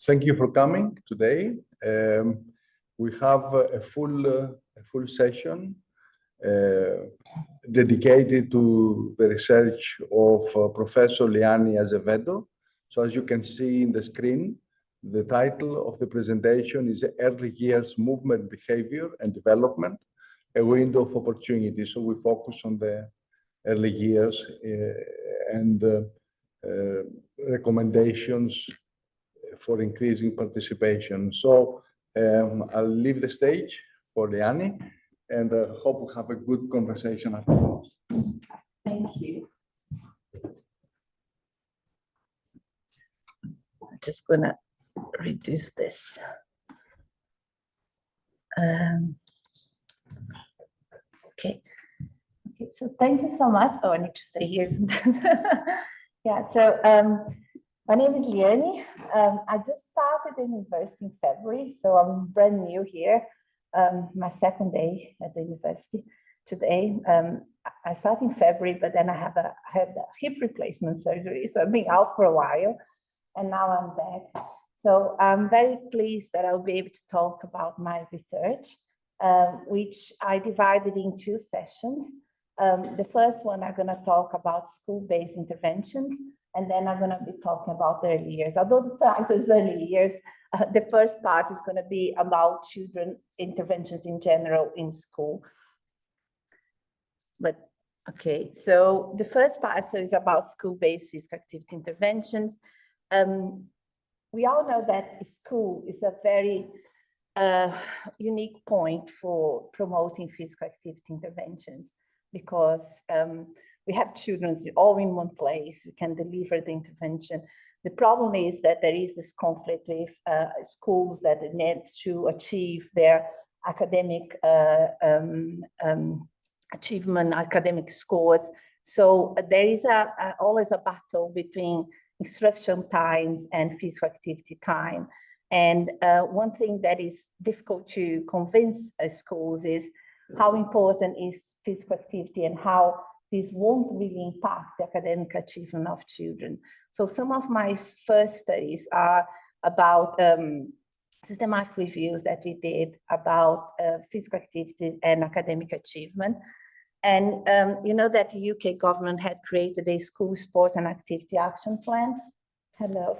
Thank you for coming today. We have a full session dedicated to the research of Professor Liane Azevedo. So as you can see in the screen, the title of the presentation is Early Years Movement, Behavior and Development, a Window of Opportunity. So we focus on the early years and recommendations for increasing participation. So I'll leave the stage for Liane and hope we have a good conversation afterwards. Thank you. I'm just gonna reduce this. Okay, so thank you so much. Oh, I need to stay here. Yeah, so my name is Liane. I just started in university in February, so I'm brand new here. My second day at the university today. I started in February, but then I had a hip replacement surgery, so I've been out for a while, and now I'm back. So I'm very pleased that I'll be able to talk about my research, which I divided in two sessions. The first one, I'm going to talk about school-based interventions, and then I'm going to be talking about the early years. Although the title is early years, the first part is going to be about children interventions in general in school. But okay, so the first part is about school-based physical activity interventions. We all know that school is a very unique point for promoting physical activity interventions, because we have children all in one place. We can deliver the intervention. The problem is that there is this conflict with schools that need to achieve their academic achievement, academic scores. So there is always a battle between instruction times and physical activity time. And one thing that is difficult to convince schools is how important is physical activity and how this won't really impact the academic achievement of children. So some of my first studies are about systematic reviews that we did about physical activities and academic achievement. And you know that the UK government had created a school sports and activity action plan. Hello.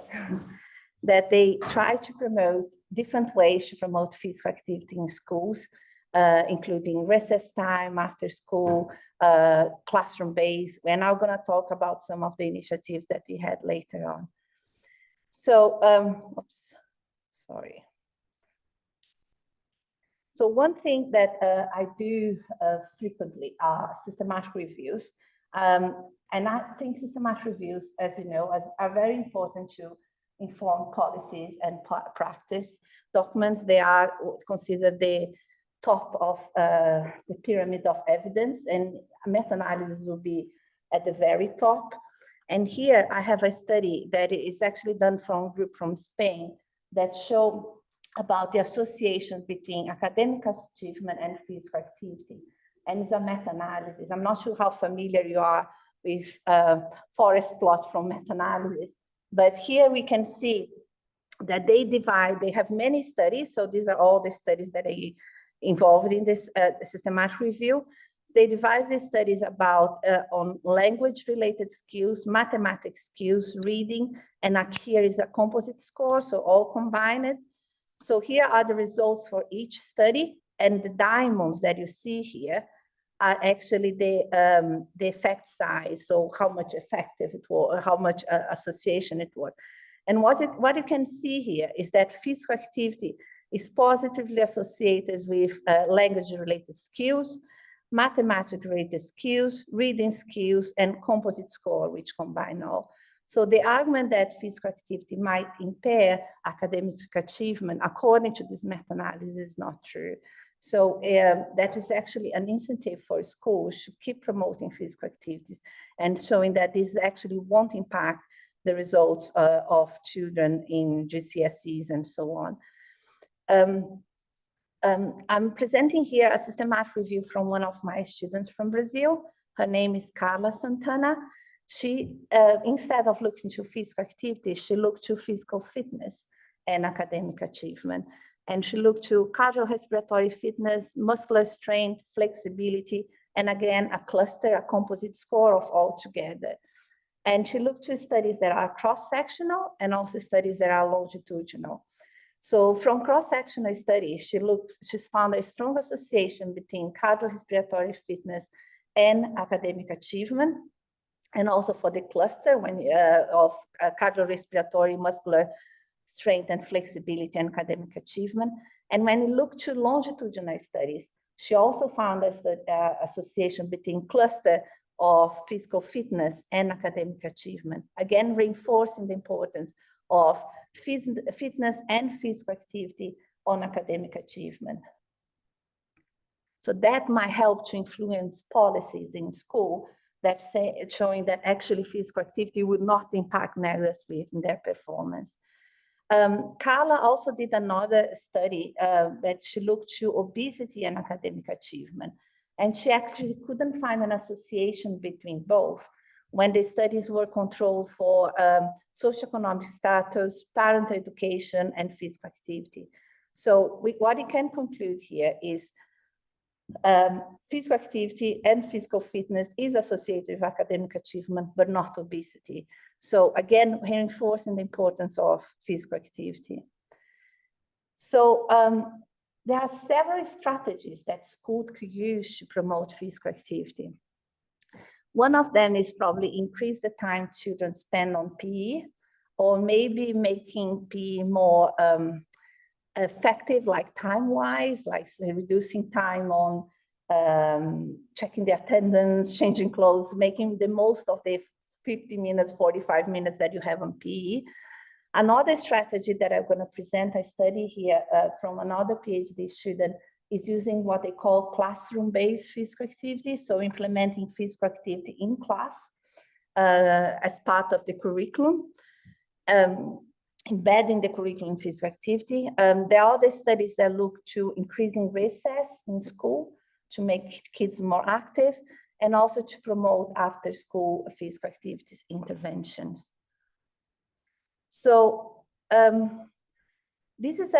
That they try to promote different ways to promote physical activity in schools, including recess time, after school, classroom-based. We're now going to talk about some of the initiatives that we had later on. So, oops, sorry. So one thing that I do frequently are systematic reviews. And I think systematic reviews, as you know, are very important to inform policies and practice documents. They are considered the top of the pyramid of evidence, and meta-analysis will be at the very top. And here I have a study that is actually done from a group from Spain that show about the association between academic achievement and physical activity. And it's a meta-analysis. I'm not sure how familiar you are with forest plot from meta-analysis, but here we can see that they have many studies. So these are all the studies that are involved in this systematic review. They divide these studies about on language-related skills, mathematics skills, reading, and here is a composite score, so all combined. So here are the results for each study, and the diamonds that you see here are actually the effect size, so how much effective it was, or how much association it was. And what you can see here is that physical activity is positively associated with language-related skills, mathematics-related skills, reading skills, and composite score, which combine all. So the argument that physical activity might impair academic achievement, according to this meta-analysis, is not true. So that is actually an incentive for schools to keep promoting physical activities and showing that this actually won't impact the results of children in GCSEs and so on. I'm presenting here a systematic review from one of my students from Brazil. Her name is Carla Santana. She, instead of looking to physical activity, she looked to physical fitness. and academic achievement. And she looked to cardiorespiratory fitness, muscular strength, flexibility, and again, a cluster, a composite score of all together. And she looked to studies that are cross-sectional and also studies that are longitudinal. So from cross-sectional studies, she's found a strong association between cardiorespiratory fitness and academic achievement, and also for the cluster of cardiorespiratory, muscular strength and flexibility and academic achievement. And when you look to longitudinal studies, she also found an association between cluster of physical fitness and academic achievement, again, reinforcing the importance of fitness and physical activity on academic achievement. So that might help to influence policies in school that showing that actually physical activity would not impact negatively in their performance. Carla also did another study that she looked to obesity and academic achievement. And she actually couldn't find an association between both when the studies were controlled for socioeconomic status, parent education, and physical activity. So what we can conclude here is physical activity and physical fitness is associated with academic achievement, but not obesity. So again, reinforcing the importance of physical activity. So there are several strategies that schools could use to promote physical activity. One of them is probably increase the time children spend on PE, or maybe making PE more effective, like time-wise, like reducing time on checking the attendance, changing clothes, making the most of the 50 minutes, 45 minutes that you have on PE. Another strategy that I'm going to present, I study here from another PhD student, is using what they call classroom-based physical activity. So implementing physical activity in class as part of the curriculum, embedding the curriculum in physical activity. There are other studies that look to increasing recess in school to make kids more active, and also to promote after-school physical activities interventions. So this is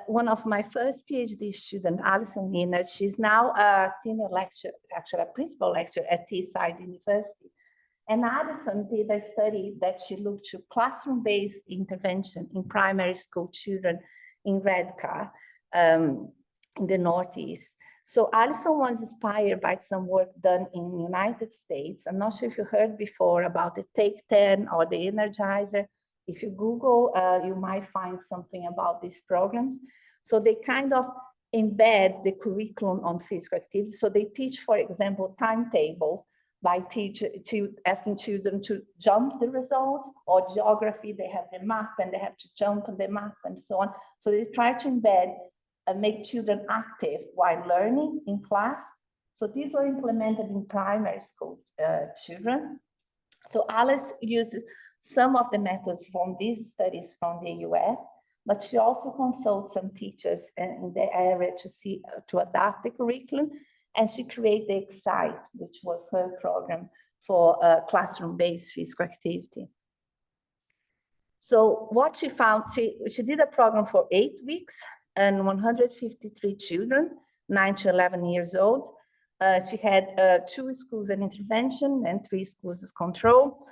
one of my first PhD student, Alison Wiener. She's now a senior lecturer, actually a principal lecturer at Teesside University. And Alison did a study that she looked to classroom-based intervention in primary school children in Redcar, in the Northeast. So Alison was inspired by some work done in the United States. I'm not sure if you heard before about the Take 10 or the Energizer. If you Google, you might find something about these programs. So they kind of embed the curriculum on physical activity. So they teach, for example, timetable by asking children to jump the results, or geography, they have the map and they have to jump on the map and so on. So they try to embed and make children active while learning in class. So these were implemented in primary school children. So Alice used some of the methods from these studies from the US, but she also consulted some teachers in the area to adapt the curriculum, and she created the Excite, which was her program for classroom-based physical activity. So what she found, she did a program for 8 weeks and 153 children, 9 to 11 years old. She had 2 schools and intervention and 3 schools as control.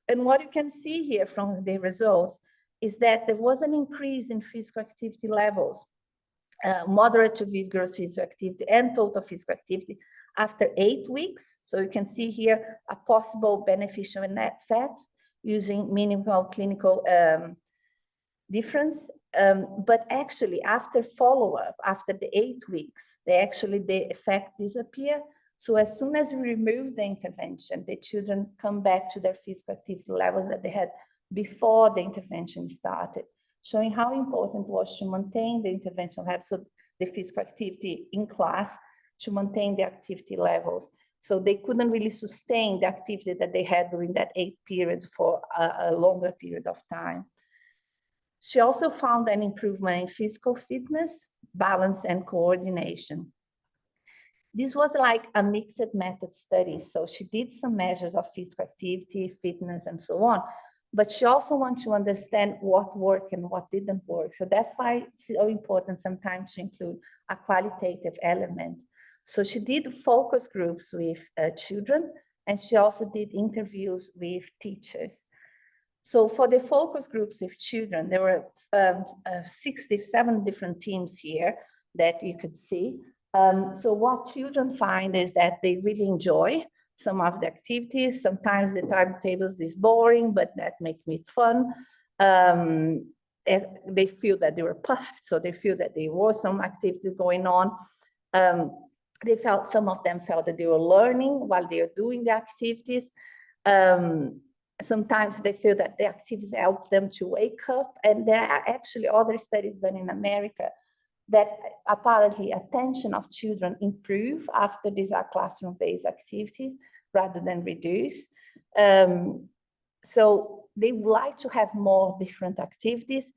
And what you can see here from the results is that there was an increase in physical activity levels, moderate to vigorous physical activity and total physical activity after 8 weeks. So you can see here a possible beneficial net effect using minimal clinical difference. But actually after follow-up, after the 8 weeks, the effect disappear. So as soon as we remove the intervention, the children come back to their physical activity levels that they had before the intervention started, showing how important it was to maintain the intervention level, so the physical activity in class, to maintain the activity levels. So they couldn't really sustain the activity that they had during that 8 periods for a longer period of time. She also found an improvement in physical fitness, balance, and coordination. This was like a mixed method study. So she did some measures of physical activity, fitness, and so on. but she also wants to understand what worked and what didn't work. So that's why it's so important sometimes to include a qualitative element. So she did focus groups with children, and she also did interviews with teachers. So for the focus groups with children, there were 67 different teams here that you could see. So what children find is that they really enjoy some of the activities. Sometimes the timetables is boring, but that makes it fun. They feel that they were puffed, so they feel that there was some activity going on. Some of them felt that they were learning while they are doing the activities. Sometimes they feel that the activities help them to wake up. And there are actually other studies done in America that apparently attention of children improve after these are classroom-based activities rather than reduce. So they would like to have more different activities.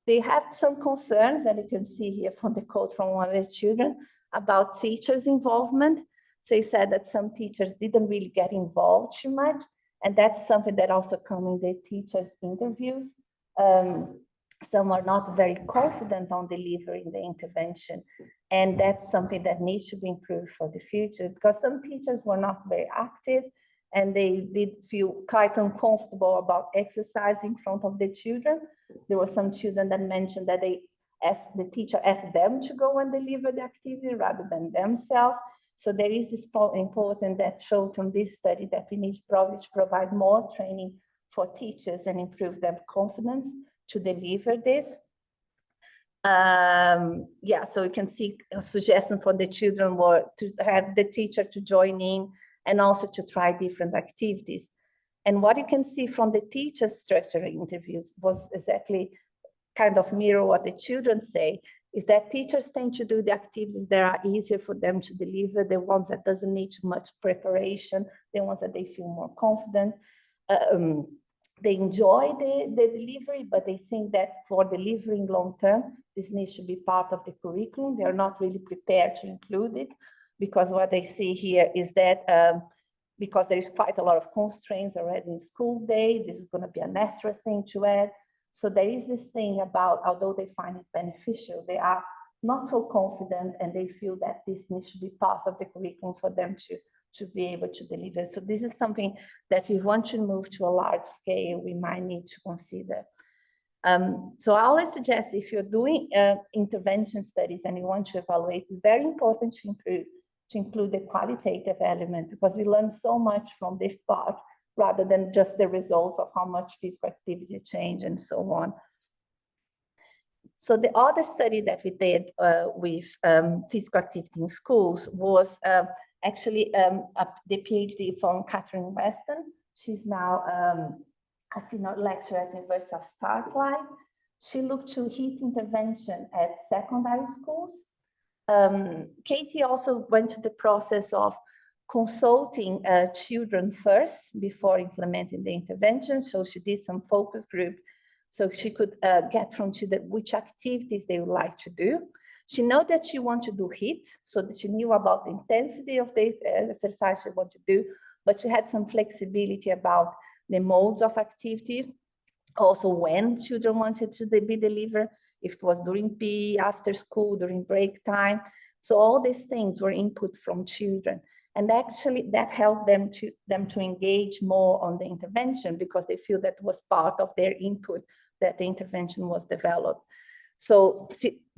They have some concerns, and you can see here from the quote from one of the children about teachers' involvement. So they said that some teachers didn't really get involved too much. And that's something that also comes in the teachers' interviews. Some are not very confident on delivering the intervention. And that's something that needs to be improved for the future, because some teachers were not very active and they did feel quite uncomfortable about exercising in front of the children. There were some children that mentioned that the teacher asked them to go and deliver the activity rather than themselves. So there is this important that showed from this study that we need probably to provide more training for teachers and improve their confidence to deliver this. Yeah, so you can see a suggestion for the children were to have the teacher to join in and also to try different activities. And what you can see from the teacher's structured interviews was exactly kind of mirror what the children say, is that teachers tend to do the activities that are easier for them to deliver, the ones that doesn't need too much preparation, the ones that they feel more confident. They enjoy the delivery, but they think that for delivering long term, this needs to be part of the curriculum. They're not really prepared to include it, because what they see here is that because there is quite a lot of constraints already in school day, this is going to be an extra thing to add. So there is this thing about, although they find it beneficial, they are not so confident and they feel that this needs to be part of the curriculum for them to be able to deliver. So this is something that we want to move to a large scale, we might need to consider. So I always suggest if you're doing intervention studies and you want to evaluate, it's very important to include the qualitative element, because we learn so much from this part rather than just the results of how much physical activity change and so on. So the other study that we did with physical activity in schools was actually the PhD from Catherine Weston. She's now a senior lecturer at the University of SPARC. She looked to heat intervention at secondary schools. Katie also went to the process of consulting children first before implementing the intervention. So she did some focus group so she could get from children which activities they would like to do. She knew that she wanted to do HIIT, so that she knew about the intensity of the exercise she wanted to do, but she had some flexibility about the modes of activity, also when children wanted to be delivered, if it was during PE, after school, during break time. So all these things were input from children. And actually that helped them to engage more on the intervention, because they feel that was part of their input that the intervention was developed. So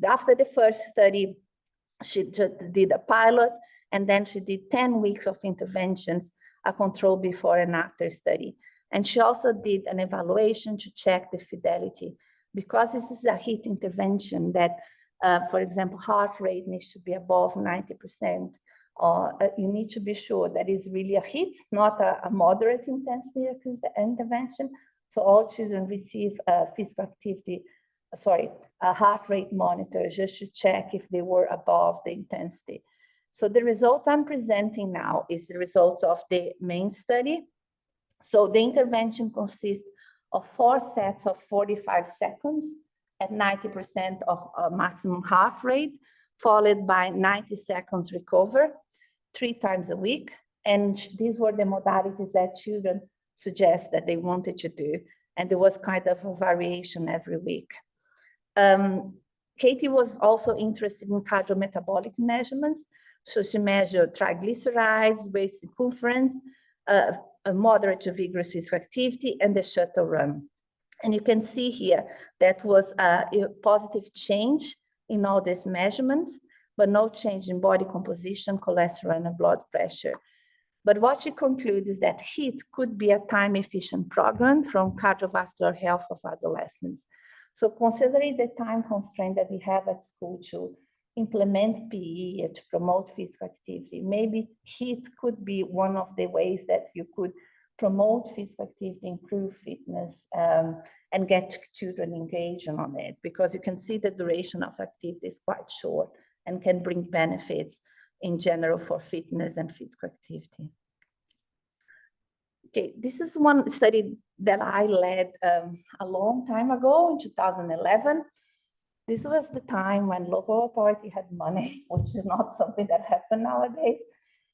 after the first study, she just did a pilot, and then she did 10 weeks of interventions, a control before and after study. And she also did an evaluation to check the fidelity, because this is a HIIT intervention that, for example, heart rate needs to be above 90%. You need to be sure that it's really a HIIT, not a moderate intensity intervention. So all children receive physical activity, a heart rate monitor, just to check if they were above the intensity. So the results I'm presenting now is the results of the main study. So the intervention consists of 4 sets of 45 seconds at 90% of maximum heart rate, followed by 90 seconds recover, 3 times a week. And these were the modalities that children suggest that they wanted to do. And there was kind of a variation every week. Katie was also interested in cardiometabolic measurements. So she measured triglycerides, waist circumference, a moderate to vigorous physical activity, and the shuttle run. And you can see here that was a positive change in all these measurements, but no change in body composition, cholesterol, and blood pressure. But what she concludes is that HIIT could be a time-efficient program from cardiovascular health of adolescents. So considering the time constraint that we have at school to implement PE, to promote physical activity, maybe HIIT could be one of the ways that you could promote physical activity, improve fitness, and get children engaged on it, because you can see the duration of activity is quite short and can bring benefits in general for fitness and physical activity. Okay, this is one study that I led a long time ago in 2011. This was the time when local authority had money, which is not something that happens nowadays.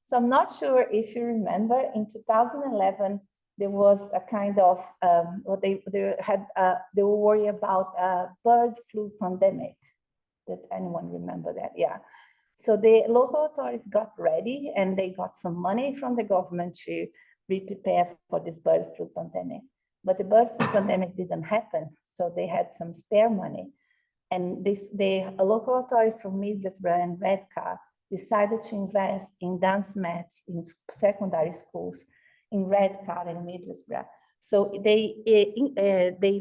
So I'm not sure if you remember, in 2011, there was a kind of, they were worried about a bird flu pandemic. Did anyone remember that? Yeah. So the local authorities got ready and they got some money from the government to be prepared for this bird flu pandemic. But the bird flu pandemic didn't happen. So they had some spare money. And a local authority from Middlesbrough and Redcar decided to invest in dance mats in secondary schools in Redcar and Middlesbrough. So they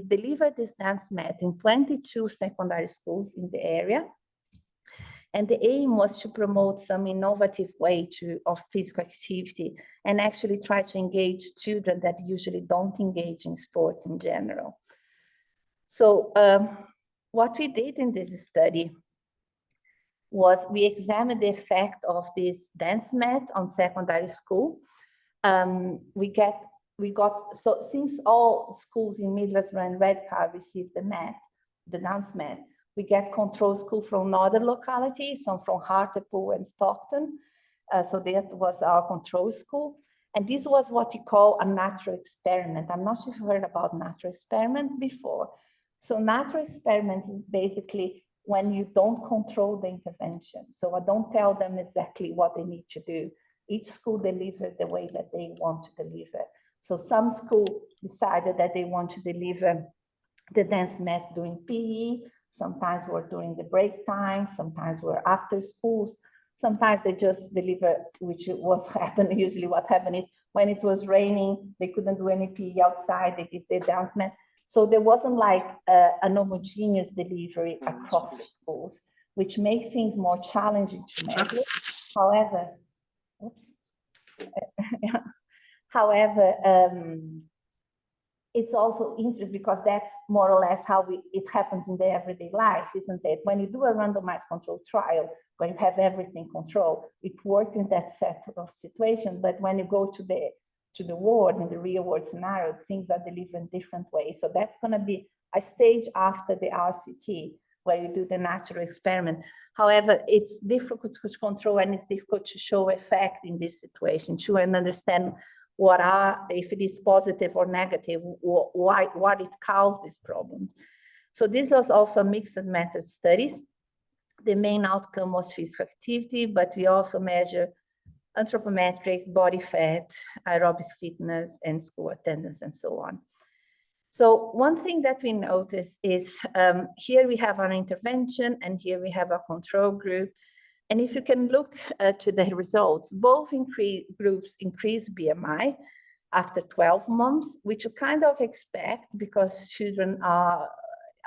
delivered this dance mat in 22 secondary schools in the area. And the aim was to promote some innovative way of physical activity and actually try to engage children that usually don't engage in sports in general. So what we did in this study was we examined the effect of this dance mat on secondary school. So since all schools in Middlesbrough and Redcar received the dance mat, we get control school from another locality, some from Hartlepool and Stockton. So that was our control school. And this was what you call a natural experiment. I'm not sure if you heard about natural experiment before. So natural experiments is basically when you don't control the intervention. So I don't tell them exactly what they need to do. Each school delivers the way that they want to deliver. So some schools decided that they want to deliver the dance mat during PE. Sometimes we're during the break time. Sometimes we're after schools. Sometimes they just deliver, which was happening. Usually what happened is when it was raining, they couldn't do any PE outside. They give the dance mat. So there wasn't like an homogeneous delivery across the schools, which made things more challenging to measure. However, it's also interesting because that's more or less how it happens in the everyday life, isn't it? When you do a randomized control trial, where you have everything controlled, it worked in that set of situation. But when you go to the world, in the real world scenario, things are delivered in different ways. So that's going to be a stage after the RCT, where you do the natural experiment. However, it's difficult to control and it's difficult to show effect in this situation, to understand if it is positive or negative, what it caused this problem. So this was also a mixed method studies. The main outcome was physical activity, but we also measure anthropometric, body fat, aerobic fitness, and school attendance, and so on. So one thing that we notice is here we have an intervention and here we have a control group. And if you can look to the results, both groups increase BMI after 12 months, which you kind of expect because children are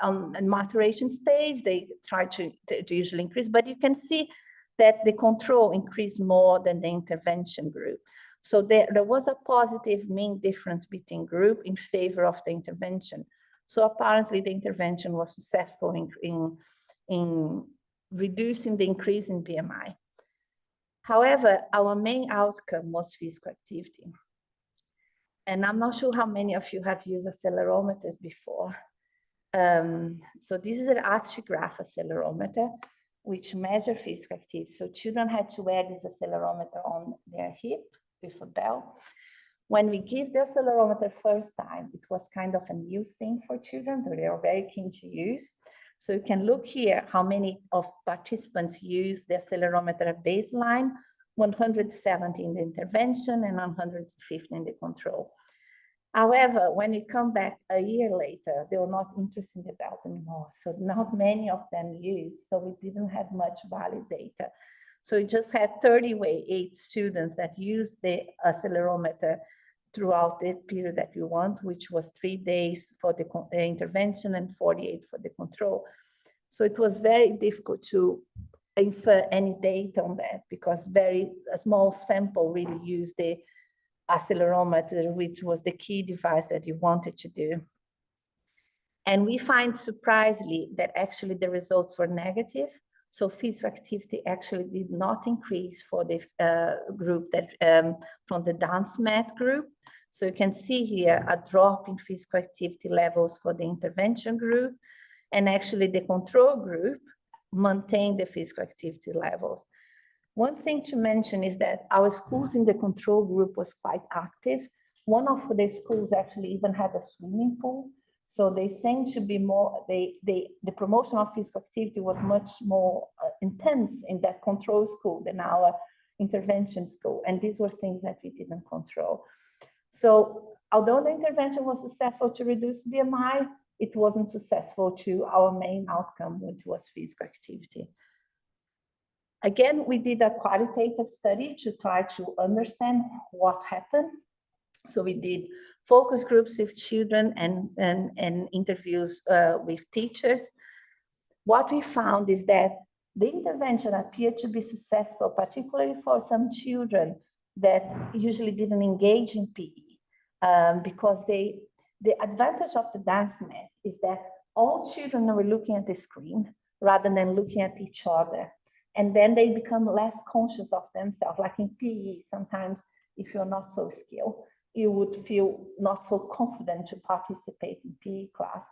on a maturation stage, they try to usually increase, but you can see that the control increased more than the intervention group. So there was a positive mean difference between group in favor of the intervention. So apparently the intervention was successful in reducing the increase in BMI. However, our main outcome was physical activity. And I'm not sure how many of you have used accelerometers before. So this is an archigraph accelerometer, which measure physical activity. So children had to wear this accelerometer on their hip with a belt. When we give the accelerometer first time, it was kind of a new thing for children that they are very keen to use. So you can look here how many of participants use the accelerometer at baseline, 170 in the intervention and 150 in the control. However, when we come back a year later, they were not interested in the belt anymore. So not many of them used, so we didn't have much valid data. So we just had 38 students that used the accelerometer throughout the period that we want, which was 3 days for the intervention and 48 for the control. So it was very difficult to infer any data on that because a small sample really used the accelerometer, which was the key device that you wanted to do. And we find surprisingly that actually the results were negative. So physical activity actually did not increase for the group that from the dance mat group. So you can see here a drop in physical activity levels for the intervention group, and actually the control group maintained the physical activity levels. One thing to mention is that our schools in the control group was quite active. One of the schools actually even had a swimming pool. So they tend to be more, the promotion of physical activity was much more intense in that control school than our intervention school. And these were things that we didn't control. So although the intervention was successful to reduce BMI, it wasn't successful to our main outcome, which was physical activity. Again, we did a qualitative study to try to understand what happened. So we did focus groups with children and interviews with teachers. What we found is that the intervention appeared to be successful, particularly for some children that usually didn't engage in PE, because the advantage of the dance mat is that all children were looking at the screen rather than looking at each other. And then they become less conscious of themselves. Like in PE, sometimes if you're not so skilled, you would feel not so confident to participate in PE class.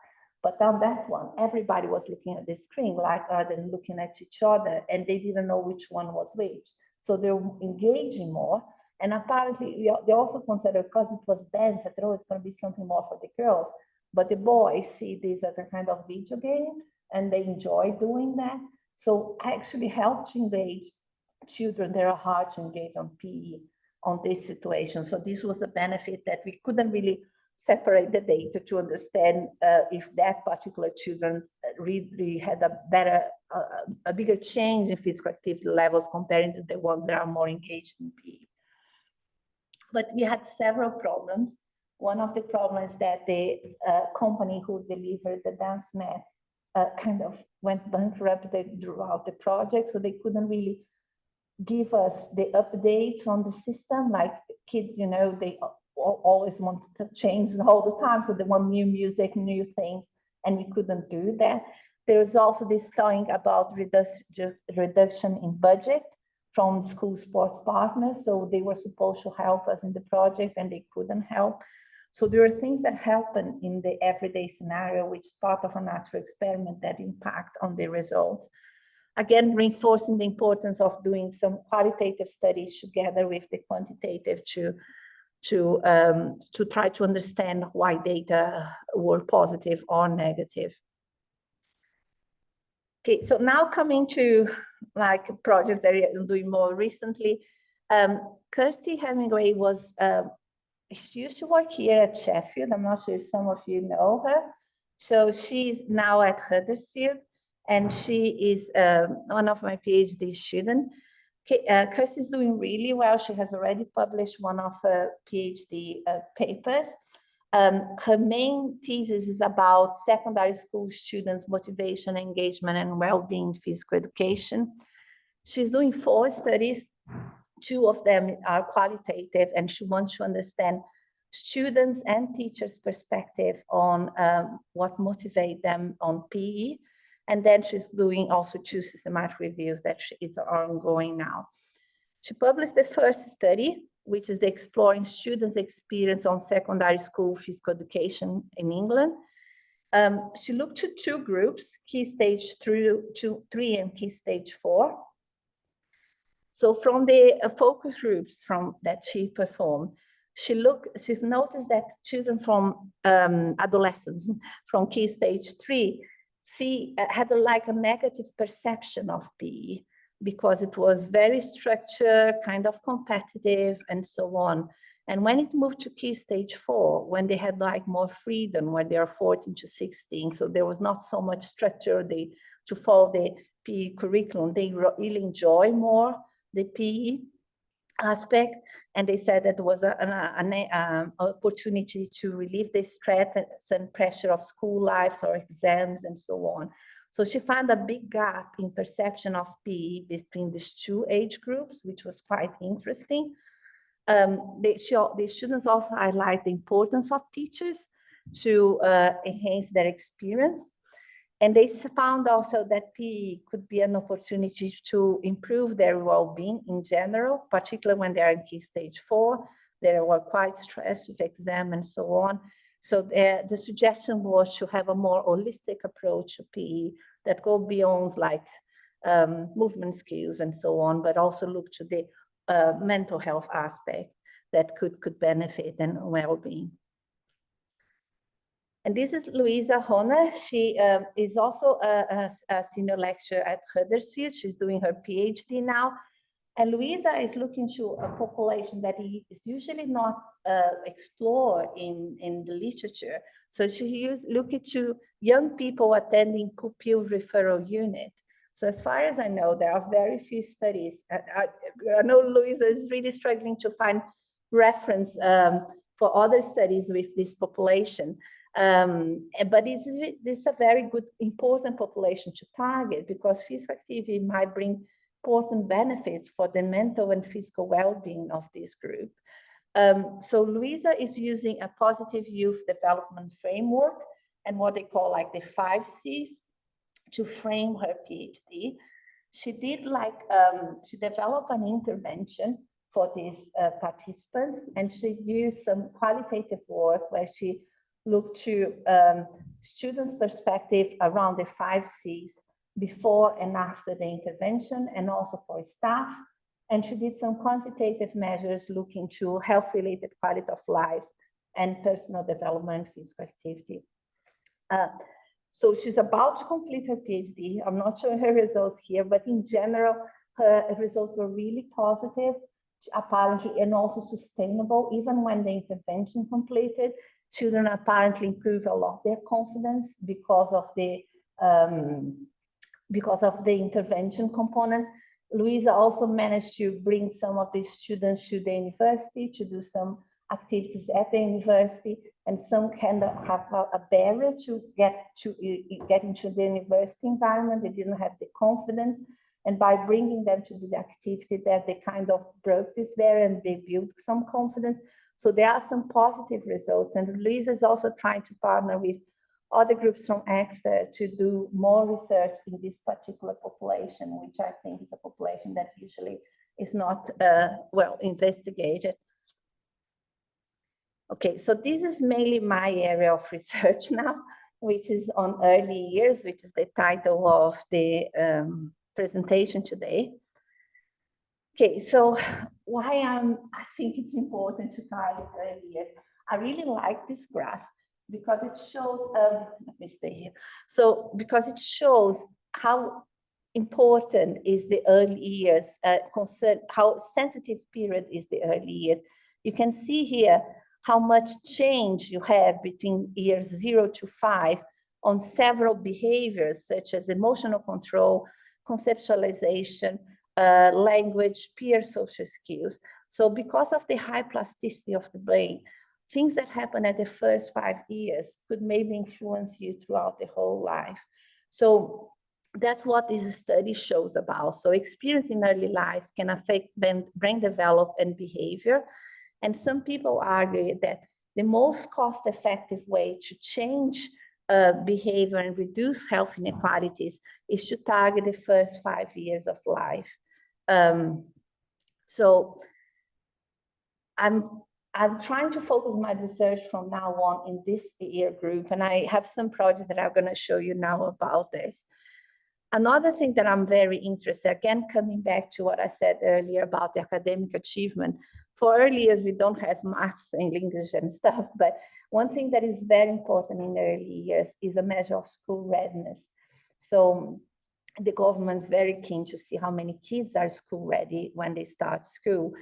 But on that one, everybody was looking at the screen rather than looking at each other, and they didn't know which one was which. So they were engaging more. And apparently, they also considered, because it was dance, I thought it's going to be something more for the girls. But the boys see this as a kind of video game, and they enjoy doing that. So I actually helped to engage children that are hard to engage on PE on this situation. So this was a benefit that we couldn't really separate the data to understand if that particular children really had a bigger change in physical activity levels comparing to the ones that are more engaged in PE. But we had several problems. One of the problems is that the company who delivered the dance mat kind of went bankrupt throughout the project, so they couldn't really give us the updates on the system. Like kids, you know, they always want to change all the time, so they want new music, new things, and we couldn't do that. There's also this thing about reduction in budget from school sports partners, so they were supposed to help us in the project and they couldn't help. So there are things that happen in the everyday scenario, which is part of a natural experiment, that impact on the results. Again, reinforcing the importance of doing some qualitative studies together with the quantitative to try to understand why data were positive or negative. Okay, so now coming to like projects that I'm doing more recently. Kirsty Hemingway was, she used to work here at Sheffield. I'm not sure if some of you know her. So she's now at Huddersfield, and she is one of my PhD students. Kirsty is doing really well. She has already published one of her PhD papers. Her main thesis is about secondary school students' motivation, engagement, and well-being in physical education. She's doing 4 studies. 2 of them are qualitative, and she wants to understand students' and teachers' perspective on what motivates them on PE. And then she's doing also 2 systematic reviews that is ongoing now. She published the first study, which is the exploring students' experience on secondary school physical education in England. She looked to 2 groups, key stage 3 and key stage 4. So from the focus groups that she performed, she noticed that children from adolescents from key stage 3 had a negative perception of PE because it was very structured, kind of competitive, and so on. And when it moved to key stage 4, when they had more freedom, when they are 14 to 16, so there was not so much structure to follow the PE curriculum, they really enjoy more the PE aspect, and they said that was an opportunity to relieve the stress and pressure of school lives or exams and so on. So she found a big gap in perception of PE between these two age groups, which was quite interesting. The students also highlight the importance of teachers to enhance their experience. And they found also that PE could be an opportunity to improve their well-being in general, particularly when they are in key stage 4. They were quite stressed with exam and so on. So the suggestion was to have a more holistic approach to PE that go beyond movement skills and so on, but also look to the mental health aspect that could benefit and well-being. And this is Louisa Hona. She is also a senior lecturer at Huddersfield. She's doing her PhD now. And Louisa is looking to a population that is usually not explored in the literature. So she looking to young people attending pupil referral unit. So as far as I know, there are very few studies. I know Louisa is really struggling to find reference for other studies with this population. But this is a very good, important population to target because physical activity might bring important benefits for the mental and physical well-being of this group. So Louisa is using a positive youth development framework and what they call the 5 C's to frame her PhD. She did she developed an intervention for these participants, and she used some qualitative work where she looked to students' perspective around the 5 C's before and after the intervention, and also for staff. And she did some quantitative measures looking to health-related quality of life and personal development, physical activity. So she's about to complete her PhD. I'm not showing her results here, but in general, her results were really positive, apparently, and also sustainable. Even when the intervention completed, children apparently improved a lot their confidence because of the intervention components. Louisa also managed to bring some of these students to the university to do some activities at the university, and some kind of have a barrier to get into the university environment. They didn't have the confidence, and by bringing them to do the activity there, they kind of broke this barrier and they built some confidence. So there are some positive results, and Louisa is also trying to partner with other groups from Exeter to do more research in this particular population, which I think is a population that usually is not well investigated. Okay, so this is mainly my area of research now, which is on early years, which is the title of the presentation today. Okay, so why I think it's important to target early years. I really like this graph because it shows, let me stay here. So because it shows how important is the early years, how sensitive period is the early years. You can see here how much change you have between years 0 to 5 on several behaviors such as emotional control, conceptualization, language, peer social skills. So because of the high plasticity of the brain, things that happen at the first 5 years could maybe influence you throughout the whole life. So that's what this study shows about. So experience in early life can affect brain development and behavior. And some people argue that the most cost-effective way to change behavior and reduce health inequalities is to target the first 5 years of life. So I'm trying to focus my research from now on in this year group, and I have some projects that I'm going to show you now about this. Another thing that I'm very interested, again, coming back to what I said earlier about the academic achievement, for early years, we don't have maths and English and stuff, but one thing that is very important in early years is a measure of school readiness. So the government's very keen to see how many kids are school ready when they start school.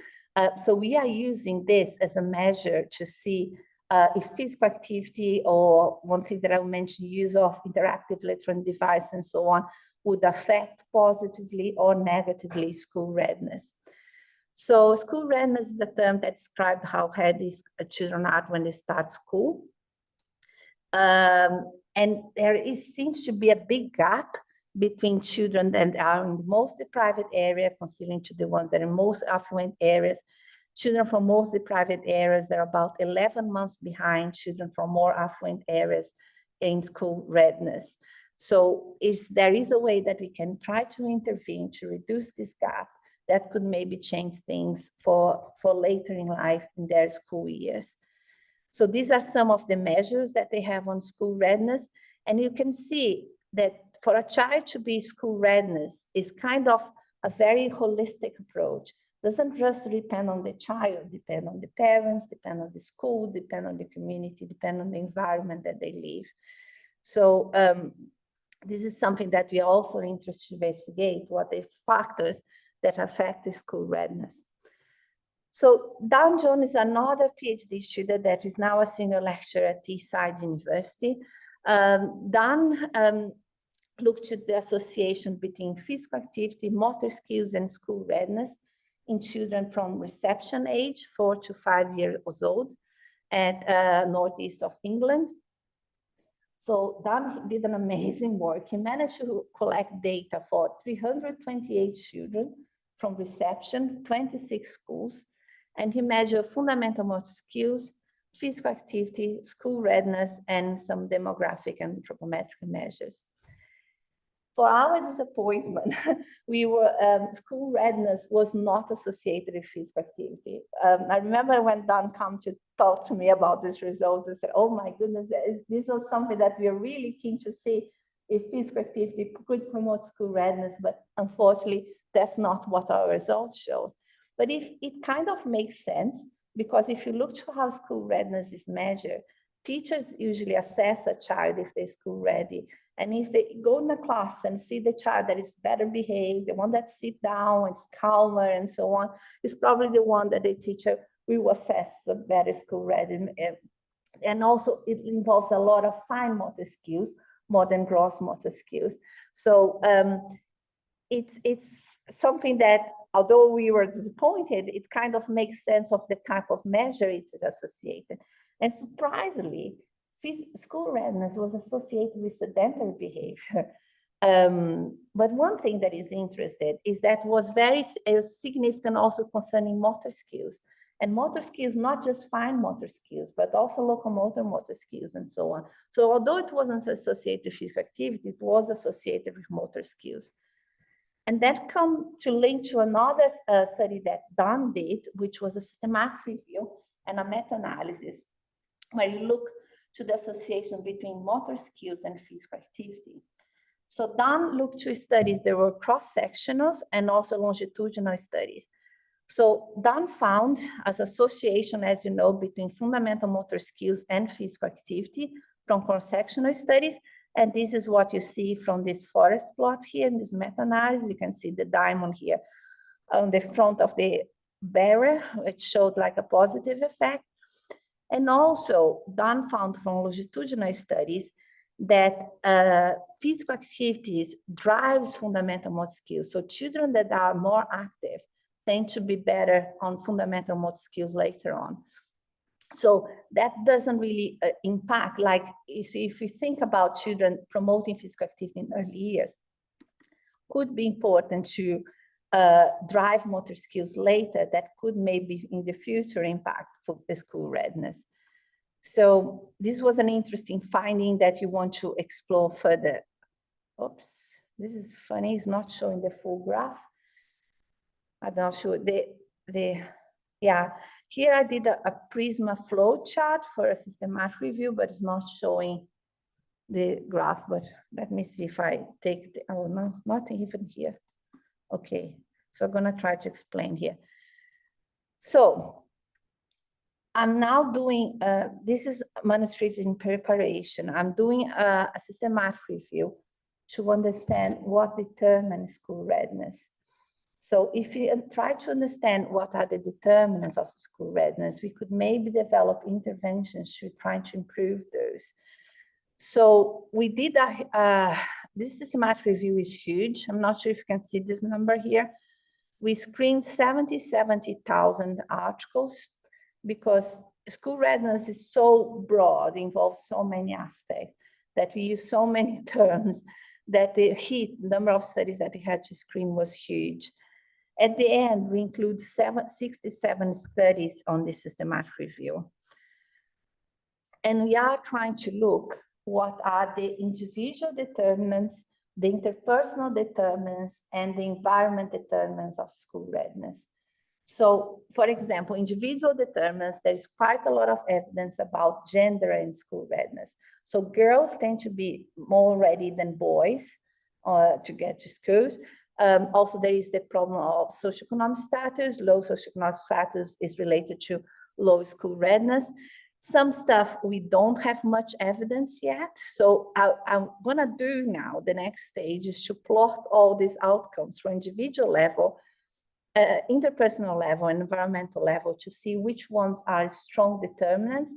So we are using this as a measure to see if physical activity, or one thing that I will mention, use of interactive electronic device and so on, would affect positively or negatively school readiness. So school readiness is a term that describes how ready children are when they start school. And there seems to be a big gap between children that are in the most deprived area, considering to the ones that are in most affluent areas. Children from most deprived areas are about 11 months behind children from more affluent areas in school readiness. So if there is a way that we can try to intervene to reduce this gap, that could maybe change things for later in life in their school years. So these are some of the measures that they have on school readiness. And you can see that for a child to be school readiness is kind of a very holistic approach. Doesn't just depend on the child, depend on the parents, depend on the school, depend on the community, depend on the environment that they live. So this is something that we are also interested to investigate, what the factors that affect the school readiness. So Dan Jones is another PhD student that is now a senior lecturer at Teesside University. Dan looked at the association between physical activity, motor skills, and school readiness in children from reception age, 4 to 5 years old, at northeast of England. So Dan did an amazing work. He managed to collect data for 328 children from reception, 26 schools, and he measured fundamental motor skills, physical activity, school readiness, and some demographic and anthropometric measures. For our disappointment, school readiness was not associated with physical activity. I remember when Dan came to talk to me about this result, I said, oh my goodness, this was something that we are really keen to see if physical activity could promote school readiness, but unfortunately, that's not what our results show. But it kind of makes sense, because if you look to how school readiness is measured, teachers usually assess a child if they're school ready. And if they go in a class and see the child that is better behaved, the one that sits down, it's calmer and so on, is probably the one that the teacher will assess as better school ready. And also it involves a lot of fine motor skills, more than gross motor skills. So it's something that, although we were disappointed, it kind of makes sense of the type of measure it is associated. And surprisingly, school readiness was associated with sedentary behavior. But one thing that is interesting is that was very significant also concerning motor skills. And motor skills, not just fine motor skills, but also locomotor motor skills and so on. So although it wasn't associated with physical activity, it was associated with motor skills. And that come to link to another study that Dan did, which was a systematic review and a meta-analysis, where you look to the association between motor skills and physical activity. So Dan looked to studies that were cross-sectional and also longitudinal studies. So Dan found as association, as you know, between fundamental motor skills and physical activity from cross-sectional studies. And this is what you see from this forest plot here in this meta-analysis. You can see the diamond here on the front of the barrel, which showed like a positive effect. And also, Dan found from longitudinal studies that physical activities drives fundamental motor skills. So children that are more active tend to be better on fundamental motor skills later on. So that doesn't really impact, like, you see, if you think about children promoting physical activity in early years, could be important to drive motor skills later that could maybe in the future impact for the school readiness. So this was an interesting finding that you want to explore further. Oops, this is funny, it's not showing the full graph. I'm not sure, yeah. Here I did a Prisma flow chart for a systematic review, but it's not showing the graph, but let me see if I take the, oh no, not even here. Okay, so I'm gonna try to explain here. So I'm now doing, this is manuscript in preparation. I'm doing a systematic review to understand what determines school readiness. So if you try to understand what are the determinants of school readiness, we could maybe develop interventions to try to improve those. So we did this systematic review is huge. I'm not sure if you can see this number here. We screened 70,000 articles because school readiness is so broad, involves so many aspects, that we use so many terms that the number of studies that we had to screen was huge. At the end, we include 67 studies on this systematic review. And we are trying to look what are the individual determinants, the interpersonal determinants, and the environment determinants of school readiness. So, for example, individual determinants, there is quite a lot of evidence about gender in school readiness. So girls tend to be more ready than boys to get to schools. Also, there is the problem of socioeconomic status. Low socioeconomic status is related to low school readiness. Some stuff we don't have much evidence yet. So I'm gonna do now, the next stage is to plot all these outcomes from individual level, interpersonal level, and environmental level to see which ones are strong determinants.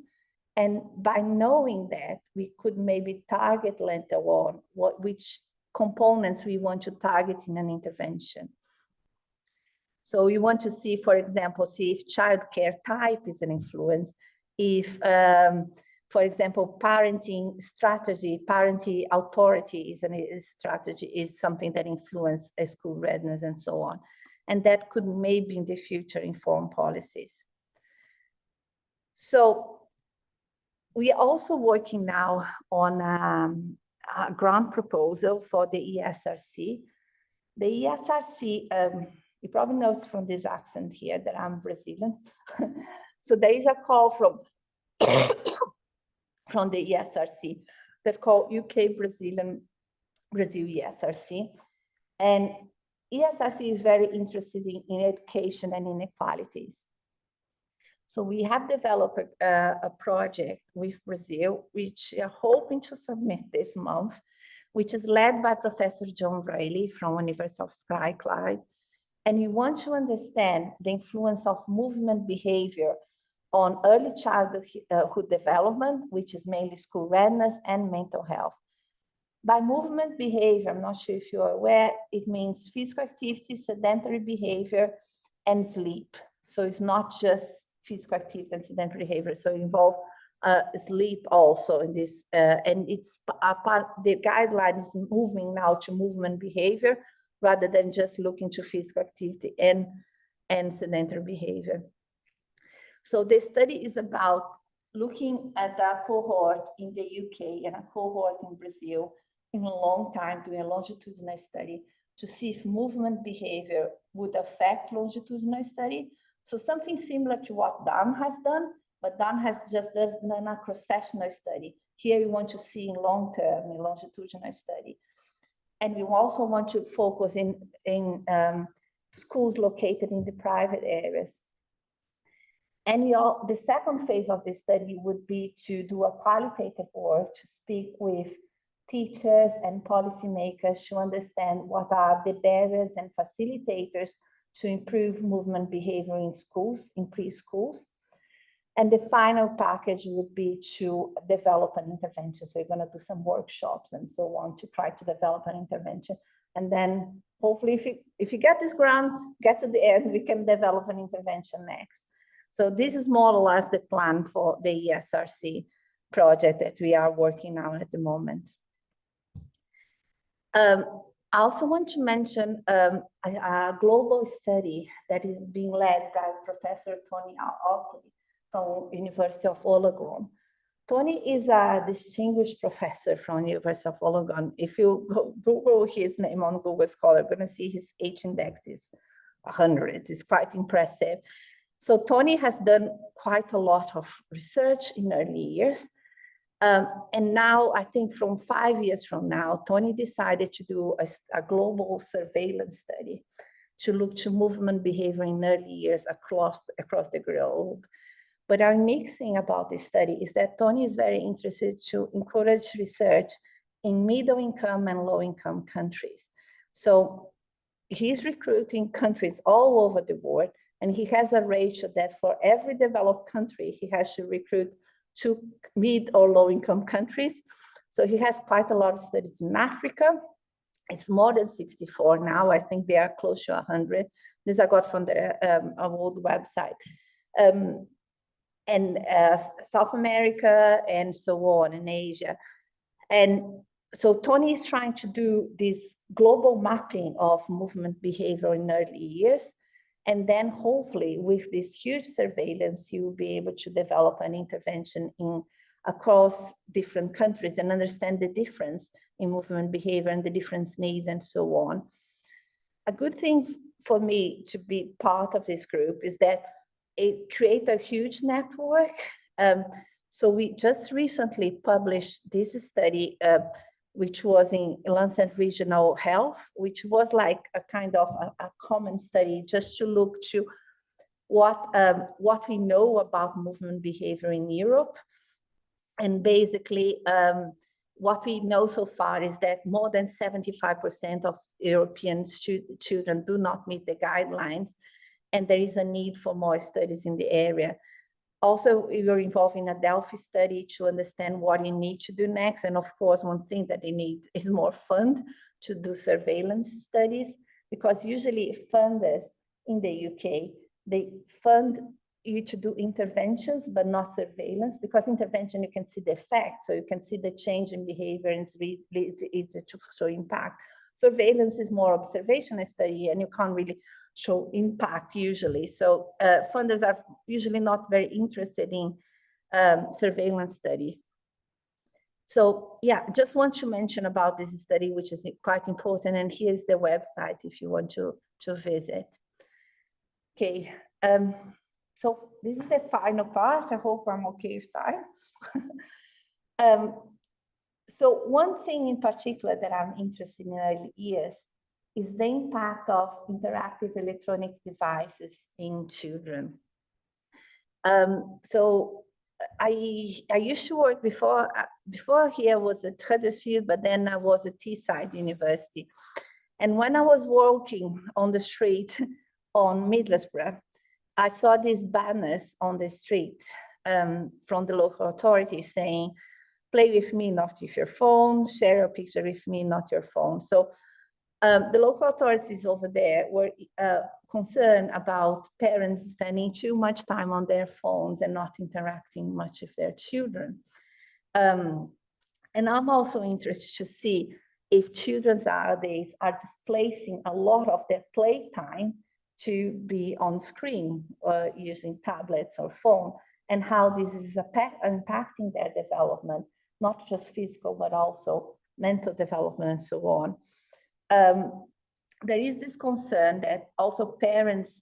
And by knowing that, we could maybe target later on which components we want to target in an intervention. So we want to see, for example, if childcare type is an influence, if, for example, parenting strategy, parenting authority is a strategy, is something that influences school readiness and so on. And that could maybe in the future inform policies. So we are also working now on a grant proposal for the ESRC. The ESRC, you probably notice from this accent here that I'm Brazilian. So there is a call from, from the ESRC that called UK Brazil ESRC. And ESRC is very interested in education and inequalities. So we have developed a project with Brazil, which we are hoping to submit this month, which is led by Professor John Rayleigh from University of Strathclyde. And we want to understand the influence of movement behavior on early childhood development, which is mainly school readiness and mental health. By movement behavior, I'm not sure if you're aware, it means physical activity, sedentary behavior, and sleep. So it's not just physical activity and sedentary behavior, so it involves sleep also in this, and it's a part, the guideline is moving now to movement behavior rather than just looking to physical activity and sedentary behavior. So the study is about looking at a cohort in the UK and a cohort in Brazil in a long time, doing a longitudinal study to see if movement behavior would affect longitudinal study. So something similar to what Dan has done, but Dan has just done a cross-sectional study. Here we want to see in long-term, in longitudinal study. And we also want to focus in schools located in the private areas. And the second phase of this study would be to do a qualitative work, to speak with teachers and policymakers to understand what are the barriers and facilitators to improve movement behavior in schools, in preschools. And the final package would be to develop an intervention. So we're going to do some workshops and so on to try to develop an intervention. And then hopefully if you get this grant, get to the end, we can develop an intervention next. So this is more or less the plan for the ESRC project that we are working on at the moment. I also want to mention a global study that is being led by Professor Tony Oakley from University of Oregon. Tony is a distinguished professor from University of Oregon. If you Google his name on Google Scholar, you're going to see his H index is 100. It's quite impressive. So Tony has done quite a lot of research in early years. And now, I think from 5 years from now, Tony decided to do a global surveillance study to look to movement behavior in early years across the globe. But our unique thing about this study is that Tony is very interested to encourage research in middle income and low income countries. So he's recruiting countries all over the world, and he has a ratio that for every developed country, he has to recruit 2 mid or low income countries. So he has quite a lot of studies in Africa. It's more than 64 now. I think they are close to 100. This I got from the award website. And South America and so on, in Asia. And so Tony is trying to do this global mapping of movement behavior in early years. And then hopefully with this huge surveillance, he will be able to develop an intervention across different countries and understand the difference in movement behavior and the different needs and so on. A good thing for me to be part of this group is that it creates a huge network. So we just recently published this study, which was in Lancet Regional Health, which was like a kind of a common study just to look to what we know about movement behavior in Europe. And basically, what we know so far is that more than 75% of European children do not meet the guidelines, and there is a need for more studies in the area. Also, we were involved in a Delphi study to understand what you need to do next. And of course, one thing that they need is more fund to do surveillance studies, because usually funders in the UK, they fund you to do interventions, but not surveillance, because intervention, you can see the effect. So you can see the change in behavior and it's easy to show impact. Surveillance is more observational study and you can't really show impact usually. So funders are usually not very interested in surveillance studies. So yeah, just want to mention about this study, which is quite important. And here's the website if you want to visit. Okay, so this is the final part. I hope I'm okay with time. So one thing in particular that I'm interested in early years is the impact of interactive electronic devices in children. So I used to work before here was at Huddersfield, but then I was at Teesside University. And when I was walking on the street on Middlesbrough, I saw these banners on the street from the local authorities saying, play with me, not with your phone, share a picture with me, not your phone. So the local authorities over there were concerned about parents spending too much time on their phones and not interacting much with their children. And I'm also interested to see if children nowadays are displacing a lot of their playtime to be on screen or using tablets or phone, and how this is impacting their development, not just physical, but also mental development and so on. There is this concern that also parents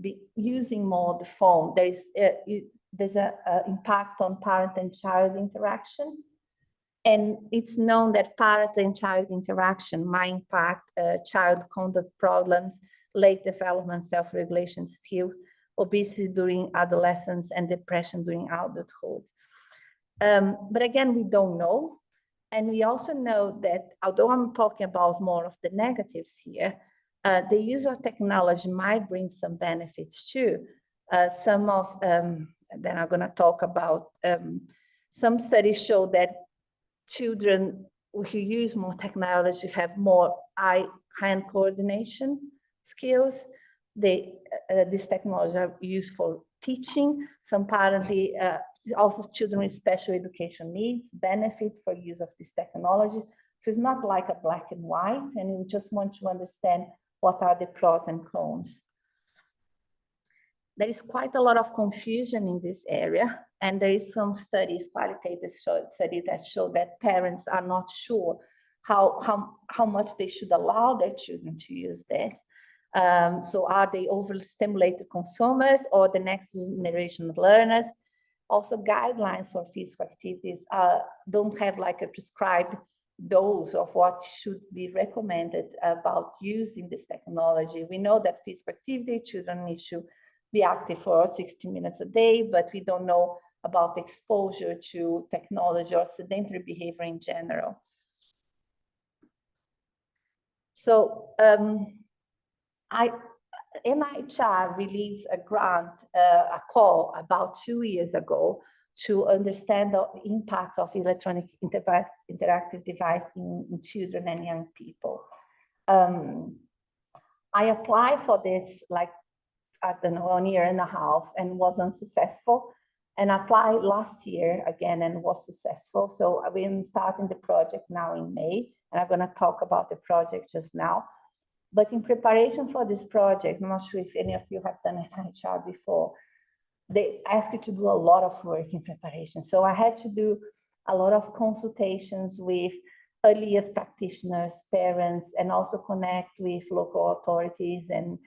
be using more the phone. There's an impact on parent and child interaction. And it's known that parent and child interaction might impact child conduct problems, late development, self-regulation skills, obesity during adolescence, and depression during adulthood. But again, we don't know. And we also know that, although I'm talking about more of the negatives here, the use of technology might bring some benefits too. Some of them I'm going to talk about. Some studies show that children who use more technology have more eye-hand coordination skills. This technology are used for teaching. Some apparently also children with special education needs benefit for use of these technologies. So it's not like a black and white, and we just want to understand what are the pros and cons. There is quite a lot of confusion in this area, and there is some studies, qualitative studies that show that parents are not sure how much they should allow their children to use this. So are they overstimulated consumers or the next generation of learners? Also, guidelines for physical activities don't have like a prescribed dose of what should be recommended about using this technology. We know that physical activity, children need to be active for 60 minutes a day, but we don't know about exposure to technology or sedentary behavior in general. So NIHR released a grant, a call about 2 years ago to understand the impact of electronic interactive device in children and young people. I applied for this like, I don't know, 1.5 years and was unsuccessful, and applied last year again and was successful. So I've been starting the project now in May, and I'm gonna talk about the project just now. But in preparation for this project, I'm not sure if any of you have done NIHR before, they ask you to do a lot of work in preparation. So I had to do a lot of consultations with early years practitioners, parents, and also connect with local authorities and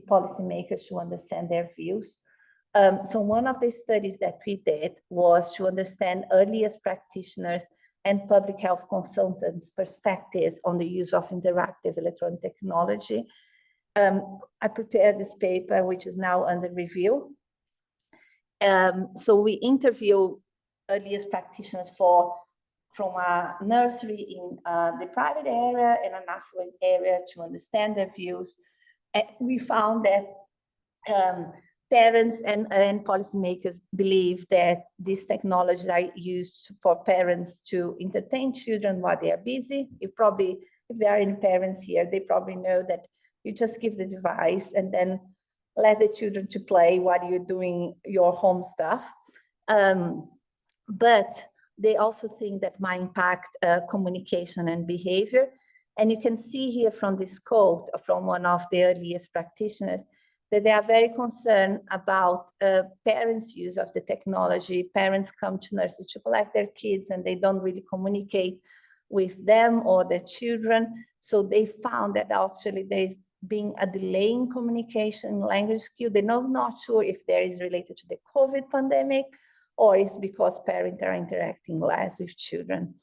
policymakers to understand their views. So one of the studies that we did was to understand early years practitioners and public health consultants' perspectives on the use of interactive electronic technology. I prepared this paper, which is now under review. So we interview early years practitioners from a nursery in the private area and an affluent area to understand their views. And we found that parents and policymakers believe that these technologies are used for parents to entertain children while they are busy. You probably, if there are any parents here, they probably know that you just give the device and then let the children to play while you're doing your home stuff. But they also think that might impact communication and behavior. And you can see here from this quote from one of the earliest practitioners that they are very concerned about parents' use of the technology. Parents come to nursery to collect their kids and they don't really communicate with them or their children. So they found that actually there is being a delay in communication, language skill. They're not sure if there is related to the COVID pandemic or it's because parents are interacting less with children.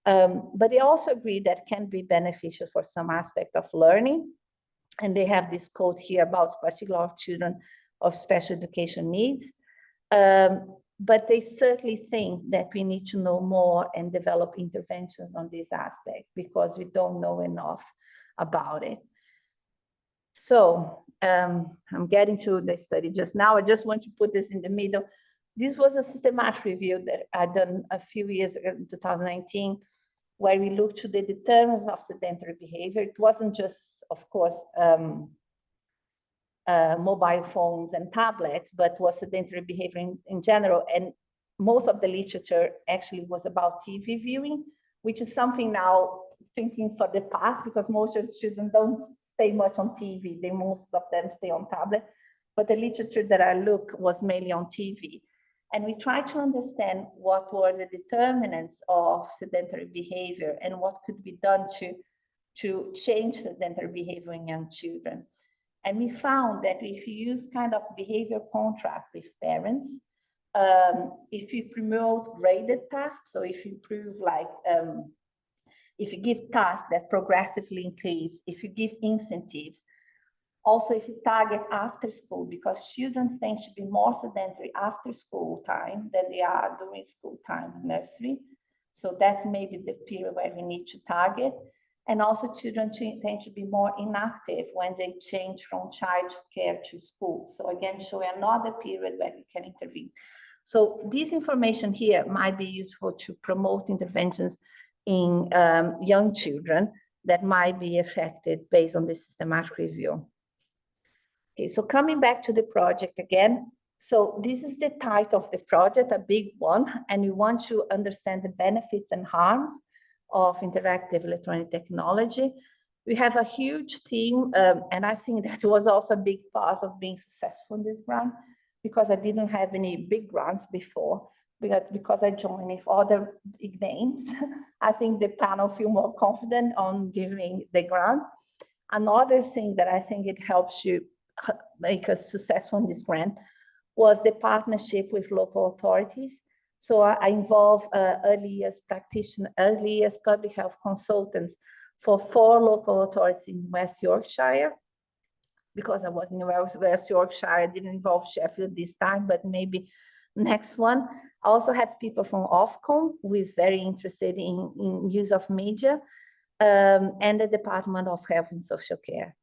But they also agree that can be beneficial for some aspect of learning. And they have this quote here about particular children of special education needs. But they certainly think that we need to know more and develop interventions on this aspect because we don't know enough about it. So I'm getting to the study just now. I just want to put this in the middle. This was a systematic review that I'd done a few years ago in 2019, where we looked to the determinants of sedentary behavior. It wasn't just, of course, mobile phones and tablets, but was sedentary behavior in general. And most of the literature actually was about TV viewing, which is something now thinking for the past, because most of the children don't stay much on TV. Most of them stay on tablet. But the literature that I looked was mainly on TV. And we tried to understand what were the determinants of sedentary behavior and what could be done to change sedentary behavior in young children. And we found that if you use kind of behavior contract with parents, if you promote graded tasks, so if you prove like, if you give tasks that progressively increase, if you give incentives, also if you target after school, because children tend to be more sedentary after school time than they are during school time in nursery. So that's maybe the period where we need to target. And also children tend to be more inactive when they change from child care to school. So again, show another period where we can intervene. So this information here might be useful to promote interventions in young children that might be affected based on this systematic review. Okay, so coming back to the project again. So this is the title of the project, a big one, and we want to understand the benefits and harms of interactive electronic technology. We have a huge team, and I think that was also a big part of being successful in this grant, because I didn't have any big grants before, because I joined with other big names. I think the panel feel more confident on giving the grant. Another thing that I think it helps you make us successful in this grant was the partnership with local authorities. So I involve early years practitioners, early years public health consultants for 4 local authorities in West Yorkshire. because I was in West Yorkshire, I didn't involve Sheffield this time, but maybe next one. I also have people from Ofcom, who is very interested in use of media, and the Department of Health and Social Care.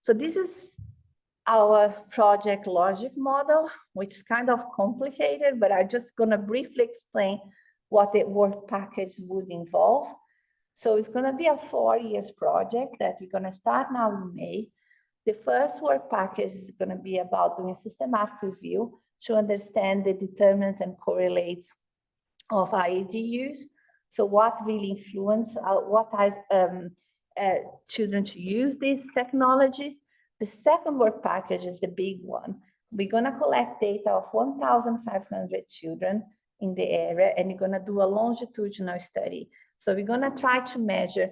So this is our project logic model, which is kind of complicated, but I'm just going to briefly explain what the work package would involve. So it's going to be a 4-year project that we're going to start now in May. The first work package is going to be about doing a systematic review to understand the determinants and correlates of IED use. So what really influence what type children to use these technologies. The second work package is the big one. We're going to collect data of 1,500 children in the area, and we're going to do a longitudinal study. So we're going to try to measure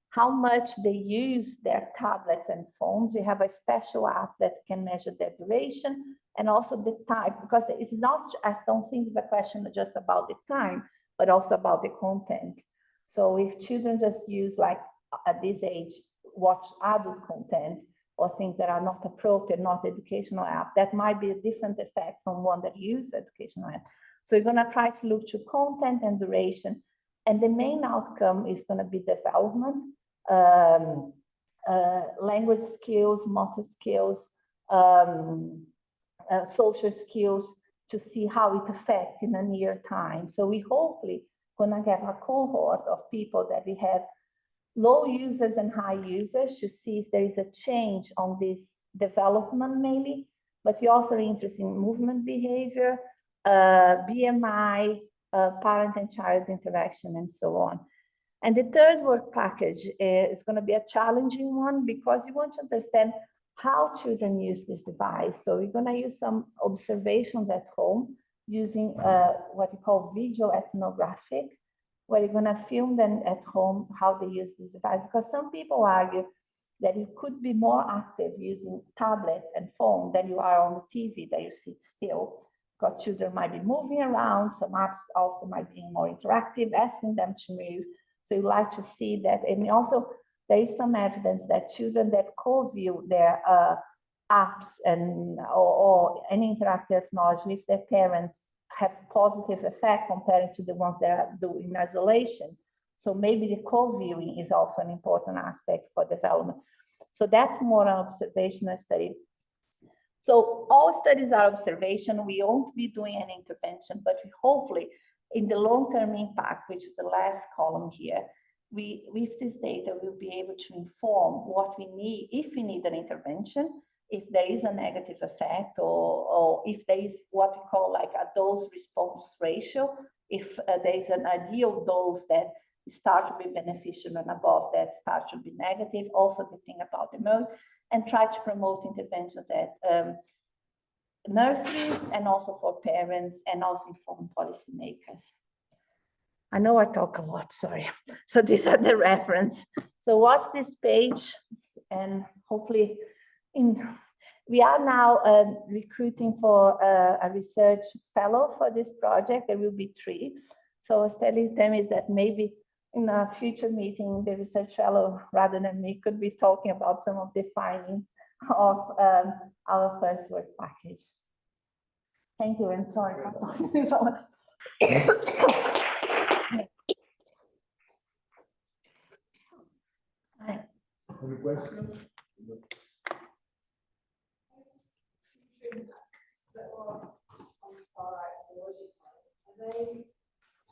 how much they use their tablets and phones. We have a special app that can measure their duration and also the time, because it's not, I don't think it's a question just about the time, but also about the content. So if children just use, like at this age, watch adult content or things that are not appropriate, not educational app, that might be a different effect from one that use educational app. So we're going to try to look to content and duration. And the main outcome is going to be development, language skills, motor skills, social skills, to see how it affects in a near time. So we hopefully going to have a cohort of people that we have low users and high users to see if there is a change on this development mainly, but we also are interested in movement behavior, BMI, parent and child interaction, and so on. And the third work package is going to be a challenging one, because you want to understand how children use this device. So we're going to use some observations at home using what we call visual ethnographic, where you're going to film them at home how they use this device. Because some people argue that you could be more active using tablet and phone than you are on the TV, that you sit still. Because children might be moving around, some apps also might be more interactive, asking them to move. So you like to see that. And also, there is some evidence that children that co-view their apps and or any interactive technology with their parents have positive effect compared to the ones that are doing in isolation. So maybe the co-viewing is also an important aspect for development. So that's more an observational study. So all studies are observation. We won't be doing any intervention, but we hopefully in the long-term impact, which is the last column here, with this data, we'll be able to inform what we need, if we need an intervention, if there is a negative effect, or if there is what we call like a dose response ratio, if there is an ideal dose that start to be beneficial and above that start to be negative. Also the thing about the mode, and try to promote interventions at nurseries and also for parents and also inform policymakers. I know I talk a lot, sorry. So these are the reference. So watch this page, and hopefully we are now recruiting for a research fellow for this project. There will be 3. So I was telling them is that maybe in a future meeting, the research fellow, rather than me, could be talking about some of the findings of our first work package. Thank you, and sorry for talking so much. Any questions? They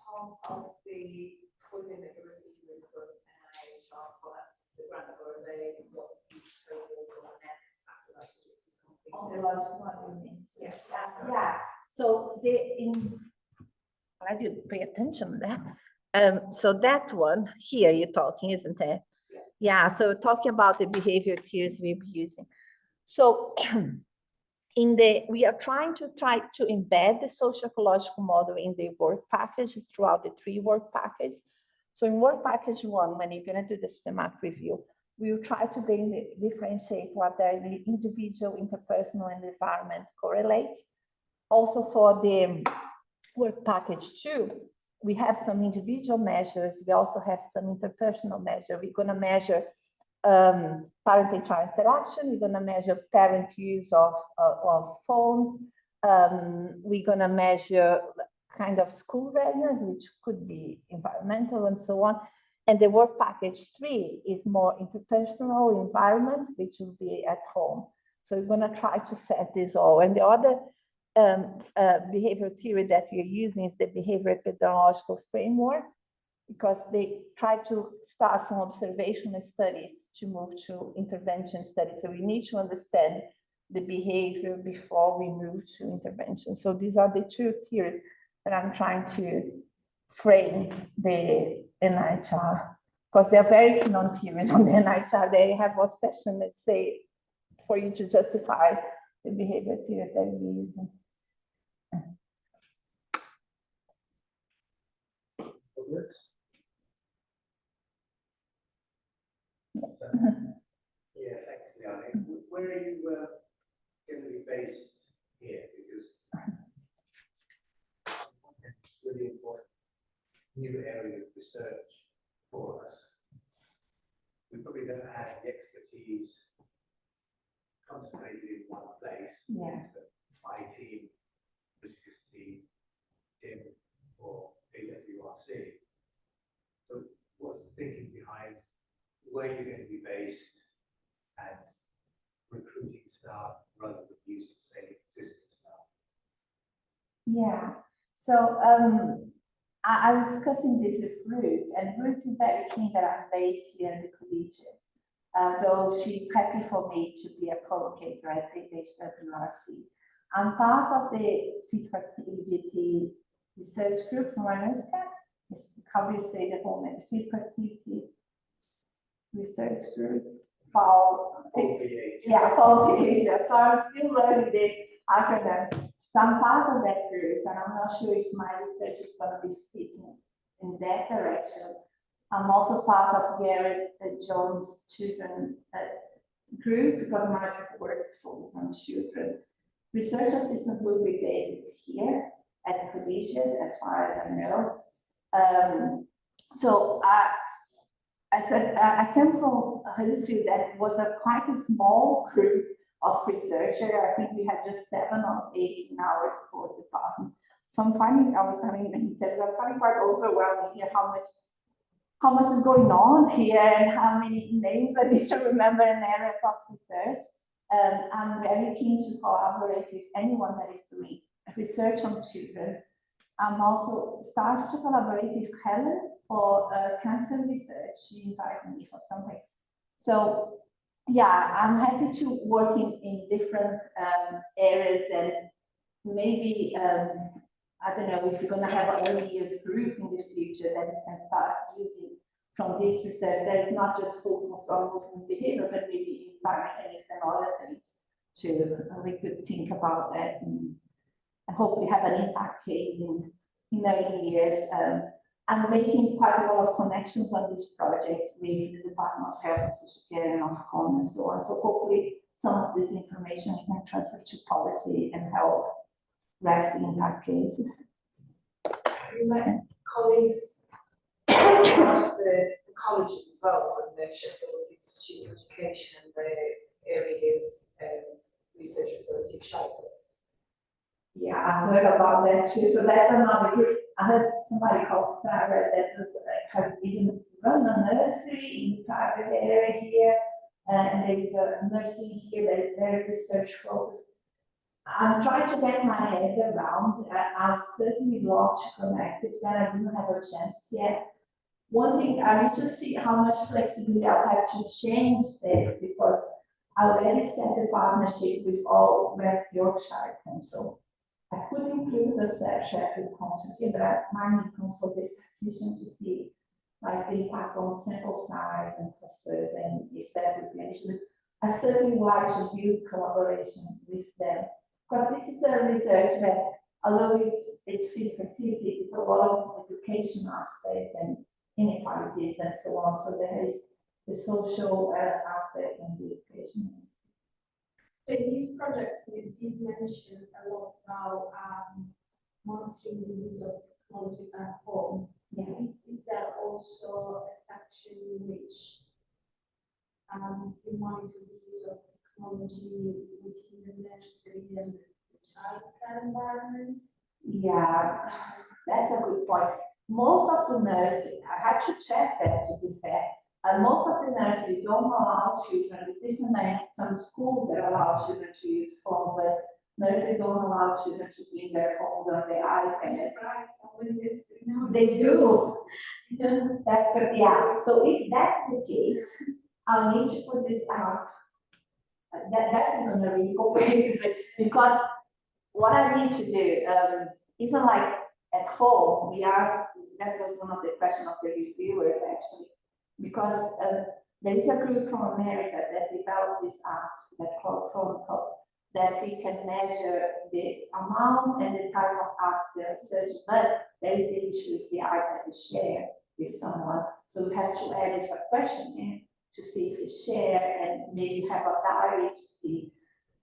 part of the funding that you're receiving from NIH or the grant, or are they what you trade for next after that project is complete? On the large one, you mean? Yeah. So glad you pay attention to that. So that one here you're talking, isn't it? Yeah. So talking about the behavior tiers we'll be using. So we are trying to embed the socio-ecological model in the work package throughout the 3 work packages. So in work package 1, when you're going to do the systematic review, we will try to differentiate what the individual, interpersonal, and environment correlates. Also for the work package 2, we have some individual measures. We also have some interpersonal measures. We're going to measure parent-child interaction. We're going to measure parent use of phones. We're going to measure kind of school readiness, which could be environmental and so on. And the work package 3 is more interpersonal environment, which will be at home. So we're going to try to set this all. And the other behavioral theory that we're using is the behavior epidemiological framework, because they try to start from observational studies to move to intervention studies. So we need to understand the behavior before we move to intervention. So these are the 2 theories that I'm trying to frame the NIHR, because they're very keen on theories on the NIHR. They have a session that say for you to justify the behavior theories that we're using. Yeah, thanks, Liane. Where are you going to be based here? Because it's really important new area of research for us. We probably don't have the expertise concentrated in one place. Yeah. So my team, Richard's team, Tim, or AWRC. So what's the thinking behind where you're going to be based and recruiting staff rather than using, say, existing staff? Yeah, so I was discussing this with Ruth, and Ruth is very keen that I'm based here in the collegiate, though she's happy for me to be a collocator at the HWRC. I'm part of the physical activity research group from UNESCO. How do you say the whole name? Physical activity research group. Yeah, so I'm still learning the acronyms. So I'm part of that group, and I'm not sure if my research is going to be fitting in that direction. I'm also part of Garrett Jones' children group, because my work is focused on children. Research assistant will be based here at the collegiate, as far as I know. So I said, I came from Huddersfield that was quite a small group of researchers. I think we had just 7 or 8 in our sports department. So I was telling them, I'm finding quite overwhelming here how much is going on here and how many names I need to remember in areas of research. I'm very keen to collaborate with anyone that is doing research on children. I'm also starting to collaborate with Helen for cancer research. She invited me for something. So yeah, I'm happy to work in different areas, and maybe, I don't know, if we're going to have an early years group in the future, then we can start using from this research that is not just focused on movement behavior, but maybe biomechanics and other things too. We could think about that and hopefully have an impact case in early years. I'm making quite a lot of connections on this project with the Department of Health and Social Care and of Home and so on. So hopefully some of this information can transfer to policy and help write the impact cases. You met colleagues across the colleges as well from the Sheffield Institute of Education and the early years research facility Sheffield. Yeah, I heard about that too. So that's another group. I heard somebody called Sarah that has even run a nursery in the private area here, and there is a nursing here that is very research focused. I'm trying to get my head around. I've certainly love to connect with them. I didn't have a chance yet. One thing, I need to see how much flexibility I'll have to change this, because I already set the partnership with all West Yorkshire Council. I could include the Sheffield Council here, but I might need to consult this decision to see like the impact on sample size and clusters, and if that would be an issue. I certainly would like to build collaboration with them, because this is a research that, although it's physical activity, it's a lot of education aspect and inequalities and so on. So there is the social aspect and the education. In this project, you did mention a lot about monitoring the use of technology at home. Yeah. Is there also a section which you monitor the use of technology within the nursery and the childcare environment? Yeah, that's a good point. Most of the nursery, I had to check that to be fair. Most of the nursery don't allow children, there's different names, some schools that allow children to use phones, but nursery don't allow children to bring their phones on their iPads. They do. That's good, yeah. So if that's the case, I'll need to put this out. That is gonna be complicated because what I need to do, even like at home, that was one of the questions of the reviewers actually, because there is a group from America that developed this app that called Protocol, that we can measure the amount and the type of apps they are searching, but there is the issue if the iPad is shared with someone, so we have to add a questionnaire to see if it's shared and maybe have a diary to see.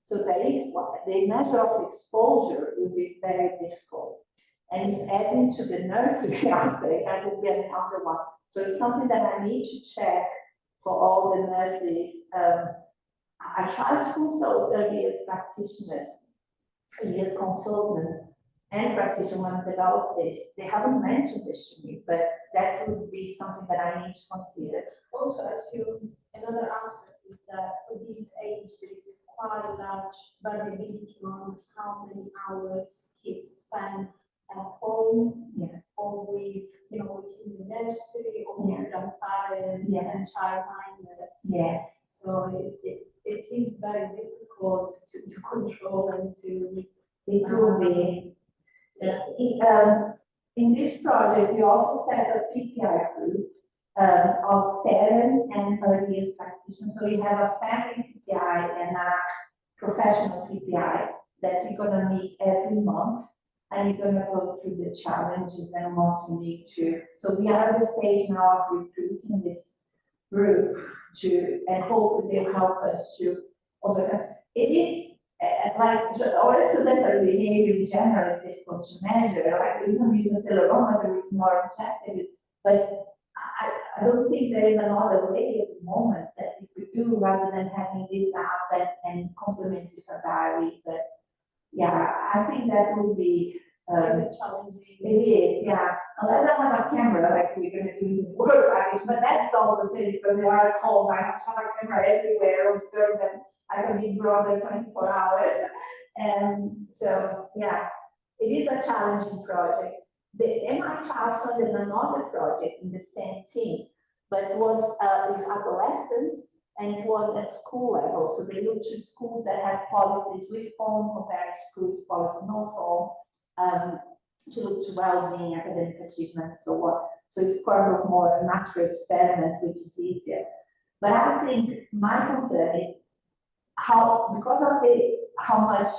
So there is the measure of exposure will be very difficult. And if adding to the nursery aspect, that would be another one. So it's something that I need to check for all the nurseries. I try to consult early years practitioners, early years consultants, and practitioners when I develop this. They haven't mentioned this to me, but that would be something that I need to consider. Also, assume another aspect is that for this age, there is quite a large variability on how many hours kids spend at home, or with, within the nursery, or with grandparents and childminders. Yes. So it is very difficult to control and to. It will be. In this project, we also set a PPI group of parents and early years practitioners. So we have a family PPI and a professional PPI that we're going to meet every month, and we're going to go through the challenges and what we need to. So we are at the stage now of recruiting this group and hopefully they'll help us to overcome. It is also behavior in general is difficult to measure. Like even use a accelerometer is more objective, but I don't think there is another way at the moment that we could do rather than having this app and complement with a diary. But yeah, I think that will be challenging. It is, yeah. Unless I have a camera like we're going to do in work, but that's also good because they are at home. I have a camera everywhere, observe them. I can be broader 24 hours. And so, yeah, it is a challenging project. The MI child funded another project in the same team, but it was with adolescents and it was at school level. So they looked to schools that have policies with phone compared to schools policy no phone, to look to well-being, academic achievement, and so on. So it's kind of more a natural experiment, which is easier. But I think my concern is because of how much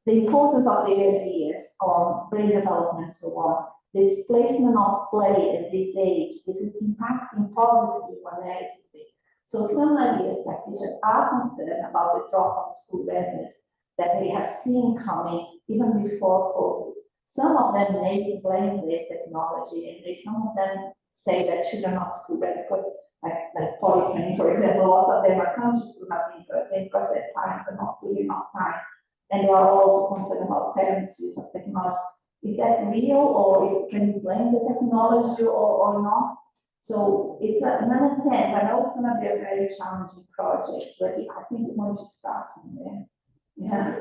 the importance of the early years on brain development and so on, the displacement of play at this age is impacting positively or negatively. So some early years practitioners are concerned about the drop of school readiness that they have seen coming even before COVID. Some of them maybe blame the technology, and some of them say that children are not school ready because like polytraining, for example, lots of them are conscious to not being trained because their parents are not doing enough time. And they are also concerned about parents' use of technology. Is that real, or can you blame the technology or not? So it's an attempt. I know it's going to be a very challenging project, but I think we want to start somewhere. Yeah.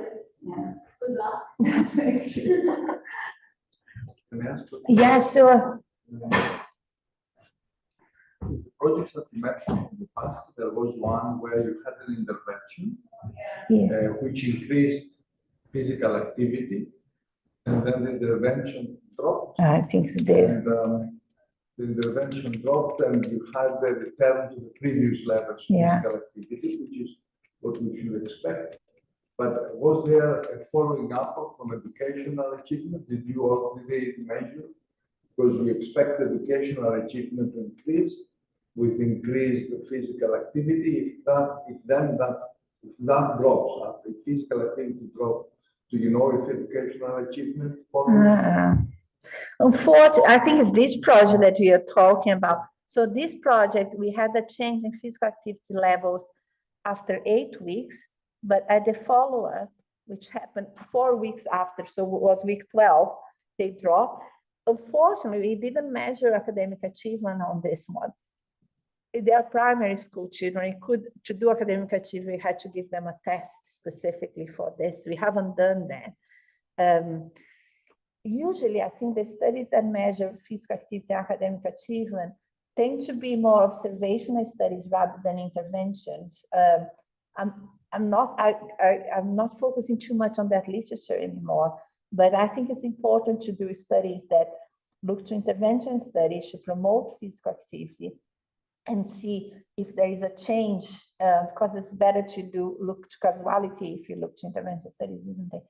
Good luck. Thank you. Can I ask? Yeah, sure. Projects that you mentioned in the past, there was one where you had an intervention, which increased physical activity, and then the intervention dropped. I think it's there. And the intervention dropped, and you had the return to the previous levels of physical activity, which is what we should expect. But was there a following up from educational achievement? Did they measure? Because we expect educational achievement to increase with increased physical activity. If that drops, if physical activity drops, do you know if educational achievement follows? Unfortunately, I think it's this project that we are talking about. So this project, we had a change in physical activity levels after 8 weeks, but at the follow-up, which happened 4 weeks after, so it was week 12, they dropped. Unfortunately, we didn't measure academic achievement on this one. If they are primary school children, to do academic achievement, we had to give them a test specifically for this. We haven't done that. Usually, I think the studies that measure physical activity and academic achievement tend to be more observational studies rather than interventions. I'm not focusing too much on that literature anymore, but I think it's important to do studies that look to intervention studies to promote physical activity and see if there is a change, because it's better to look to causality if you look to intervention studies, isn't it?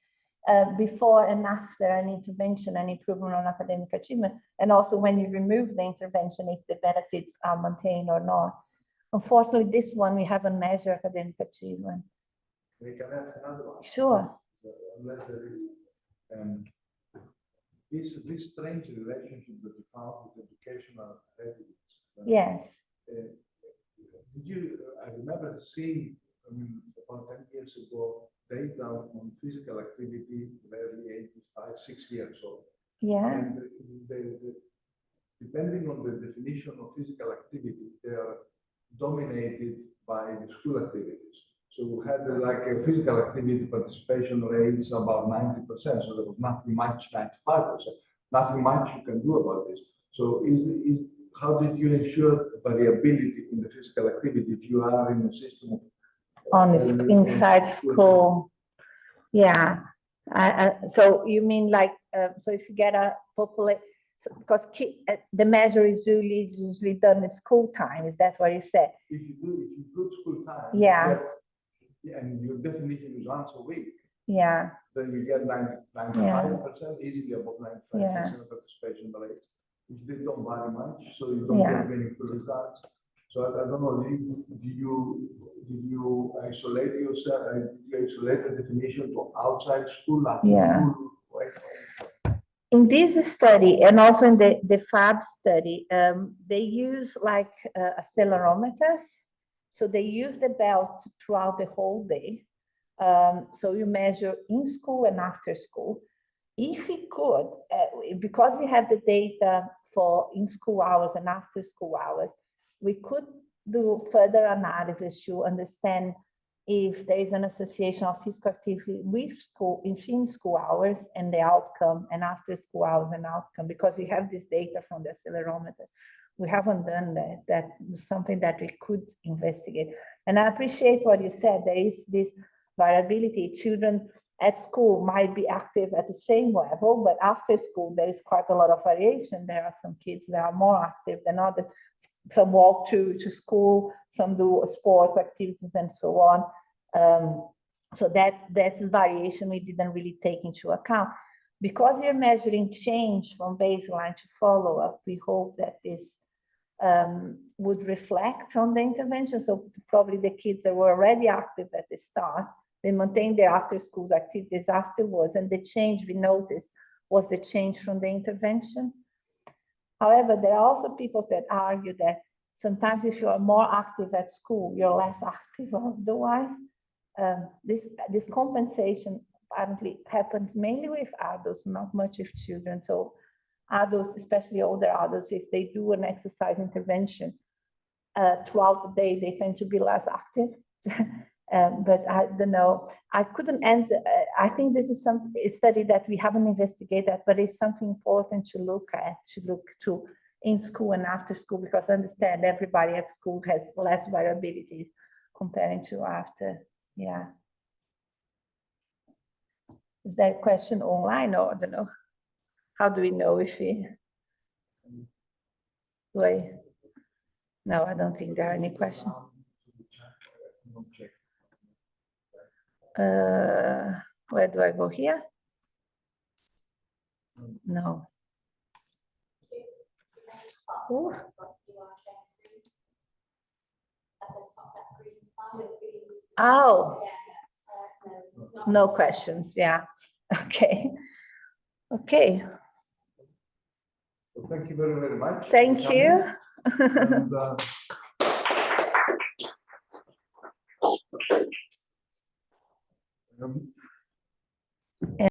Before and after an intervention and improvement on academic achievement, and also when you remove the intervention, if the benefits are maintained or not. Unfortunately, this one, we haven't measured academic achievement. We can ask another one. Sure. Unless there is this strange relationship that you found with educational evidence. Yes. I remember seeing, about 10 years ago, data on physical activity, very 85, 6 years old. Yeah. And depending on the definition of physical activity, they are dominated by the school activities. So we had like a physical activity participation rates about 90%. So there was nothing much, 95%. Nothing much you can do about this. So how did you ensure variability in the physical activity if you are in a system of inside school? Yeah. So you mean like, so if you get a population, because the measure is usually done at school time, is that what you said? If you put school time, yeah, and your definition is once a week, yeah, then you get 95%, easily above 95% participation rate, which they don't vary much, so you don't get meaningful results. So I don't know, did you isolate yourself? Did you isolate the definition to outside school, after school? In this study, and also in the FAB study, they use like accelerometers. So they use the belt throughout the whole day. So you measure in school and after school. If we could, because we have the data for in school hours and after school hours, we could do further analysis to understand if there is an association of physical activity with school, within school hours and the outcome, and after school hours and outcome, because we have this data from the accelerometers. We haven't done that. That's something that we could investigate. And I appreciate what you said. There is this variability. Children at school might be active at the same level, but after school, there is quite a lot of variation. There are some kids that are more active than others. Some walk to school, some do sports activities and so on. So that's variation we didn't really take into account. Because we're measuring change from baseline to follow-up, we hope that this would reflect on the intervention. So probably the kids that were already active at the start, they maintained their after-school activities afterwards, and the change we noticed was the change from the intervention. However, there are also people that argue that sometimes if you are more active at school, you're less active otherwise. This compensation apparently happens mainly with adults, not much with children. So adults, especially older adults, if they do an exercise intervention throughout the day, they tend to be less active. But I don't know. I couldn't answer. I think this is a study that we haven't investigated, but it's something important to look at, in school and after school, because I understand everybody at school has less variability comparing to after. Yeah. Is that a question online, or I don't know? How do we know if we? No, I don't think there are any questions. Where do I go here? No. Ooh. Oh, no questions. Yeah. Okay. Okay. Well, thank you very, very much. Thank you. And,